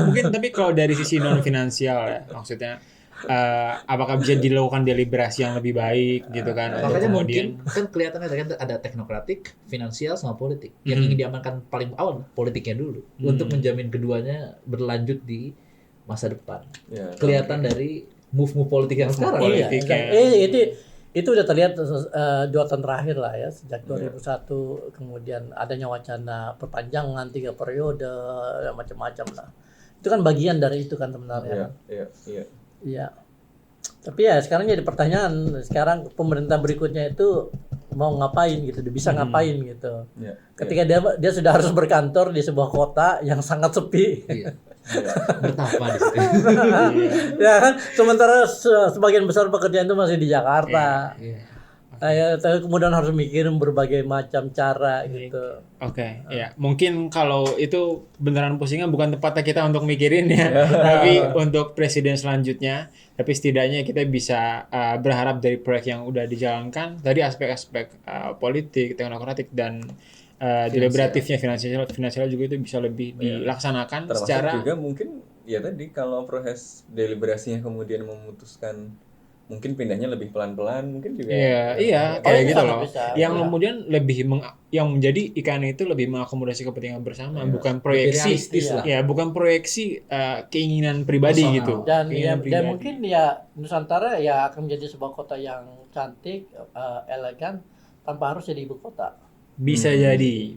mungkin tapi kalau dari sisi non finansial ya, maksudnya apakah bisa dilakukan deliberasi yang lebih baik gitu kan? Makanya Kemudian mungkin kan kelihatan ada teknokratik, finansial sama politik. Yang ingin diamankan paling awal politiknya dulu untuk menjamin keduanya berlanjut di masa depan. Ya, Kelihatan dari move politik yang sekarang. politik. Itu udah terlihat 2 tahun terakhir lah ya, sejak 2001 kemudian adanya wacana perpanjangan 3 periode macam-macam lah. Itu kan bagian dari itu kan sebenarnya. Iya. Iya. Tapi ya sekarang jadi pertanyaan, sekarang pemerintah berikutnya itu mau ngapain gitu, dia bisa ngapain gitu. Iya. Ketika dia sudah harus berkantor di sebuah kota yang sangat sepi. Iya. Betapa di situ. Ya kan, sementara sebagian besar pekerjaan itu masih di Jakarta. Iya. Tapi kemudian harus mikirin berbagai macam cara gitu. Oke, ya mungkin kalau itu beneran pusingnya bukan tempatnya kita untuk mikirin ya, tapi untuk presiden selanjutnya. Tapi setidaknya kita bisa berharap dari proyek yang udah dijalankan tadi aspek-aspek politik, teknokratik dan deliberatifnya finansial juga itu bisa lebih dilaksanakan Termasuk secara juga mungkin ya tadi kalau proses deliberasinya kemudian memutuskan mungkin pindahnya lebih pelan-pelan mungkin juga. Iya, Oh, kayak itu gitu sangat loh. bisa. Yang Iya. kemudian yang menjadi IKN itu lebih mengakomodasi kepentingan bersama, bukan proyeksi. realistis lah. Ya, bukan proyeksi keinginan pribadi Personal. gitu. Dan Keinginan dan pribadi. mungkin ya Nusantara ya akan menjadi sebuah kota yang cantik, elegan tanpa harus jadi ibu kota. Bisa jadi.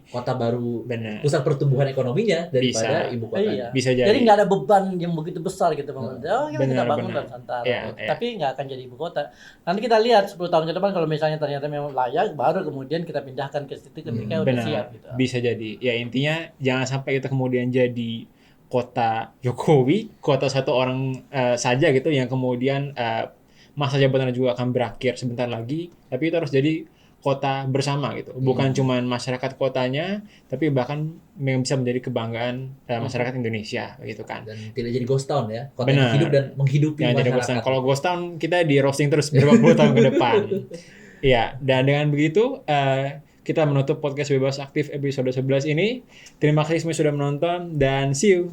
Kota baru, Benar. pusat pertumbuhan ekonominya daripada ibu kota. Iya. Bisa jadi. Jadi nggak ada beban yang begitu besar gitu pemerintah. Oh, kita bangun Benar. Nusantara. Iya, Tapi nggak akan jadi ibu kota. Nanti kita lihat 10 tahun ke depan kalau misalnya ternyata memang layak, baru kemudian kita pindahkan ke situ ketika udah Benar. siap gitu. Bisa jadi. Ya intinya jangan sampai kita kemudian jadi kota Jokowi, kota satu orang saja gitu yang kemudian masa jabatannya juga akan berakhir sebentar lagi, tapi itu harus jadi kota bersama gitu. Bukan cuman masyarakat kotanya, tapi bahkan bisa menjadi kebanggaan masyarakat Indonesia gitu kan. Dan tidak jadi ghost town ya, kota Benar. yang hidup dan menghidupi Ya, jadi masyarakat. kalau Ghost Town kita di roasting terus berapa puluh tahun ke depan. Iya, dan dengan begitu kita menutup podcast Bebas Aktif episode 11 ini. Terima kasih semua sudah menonton dan see you.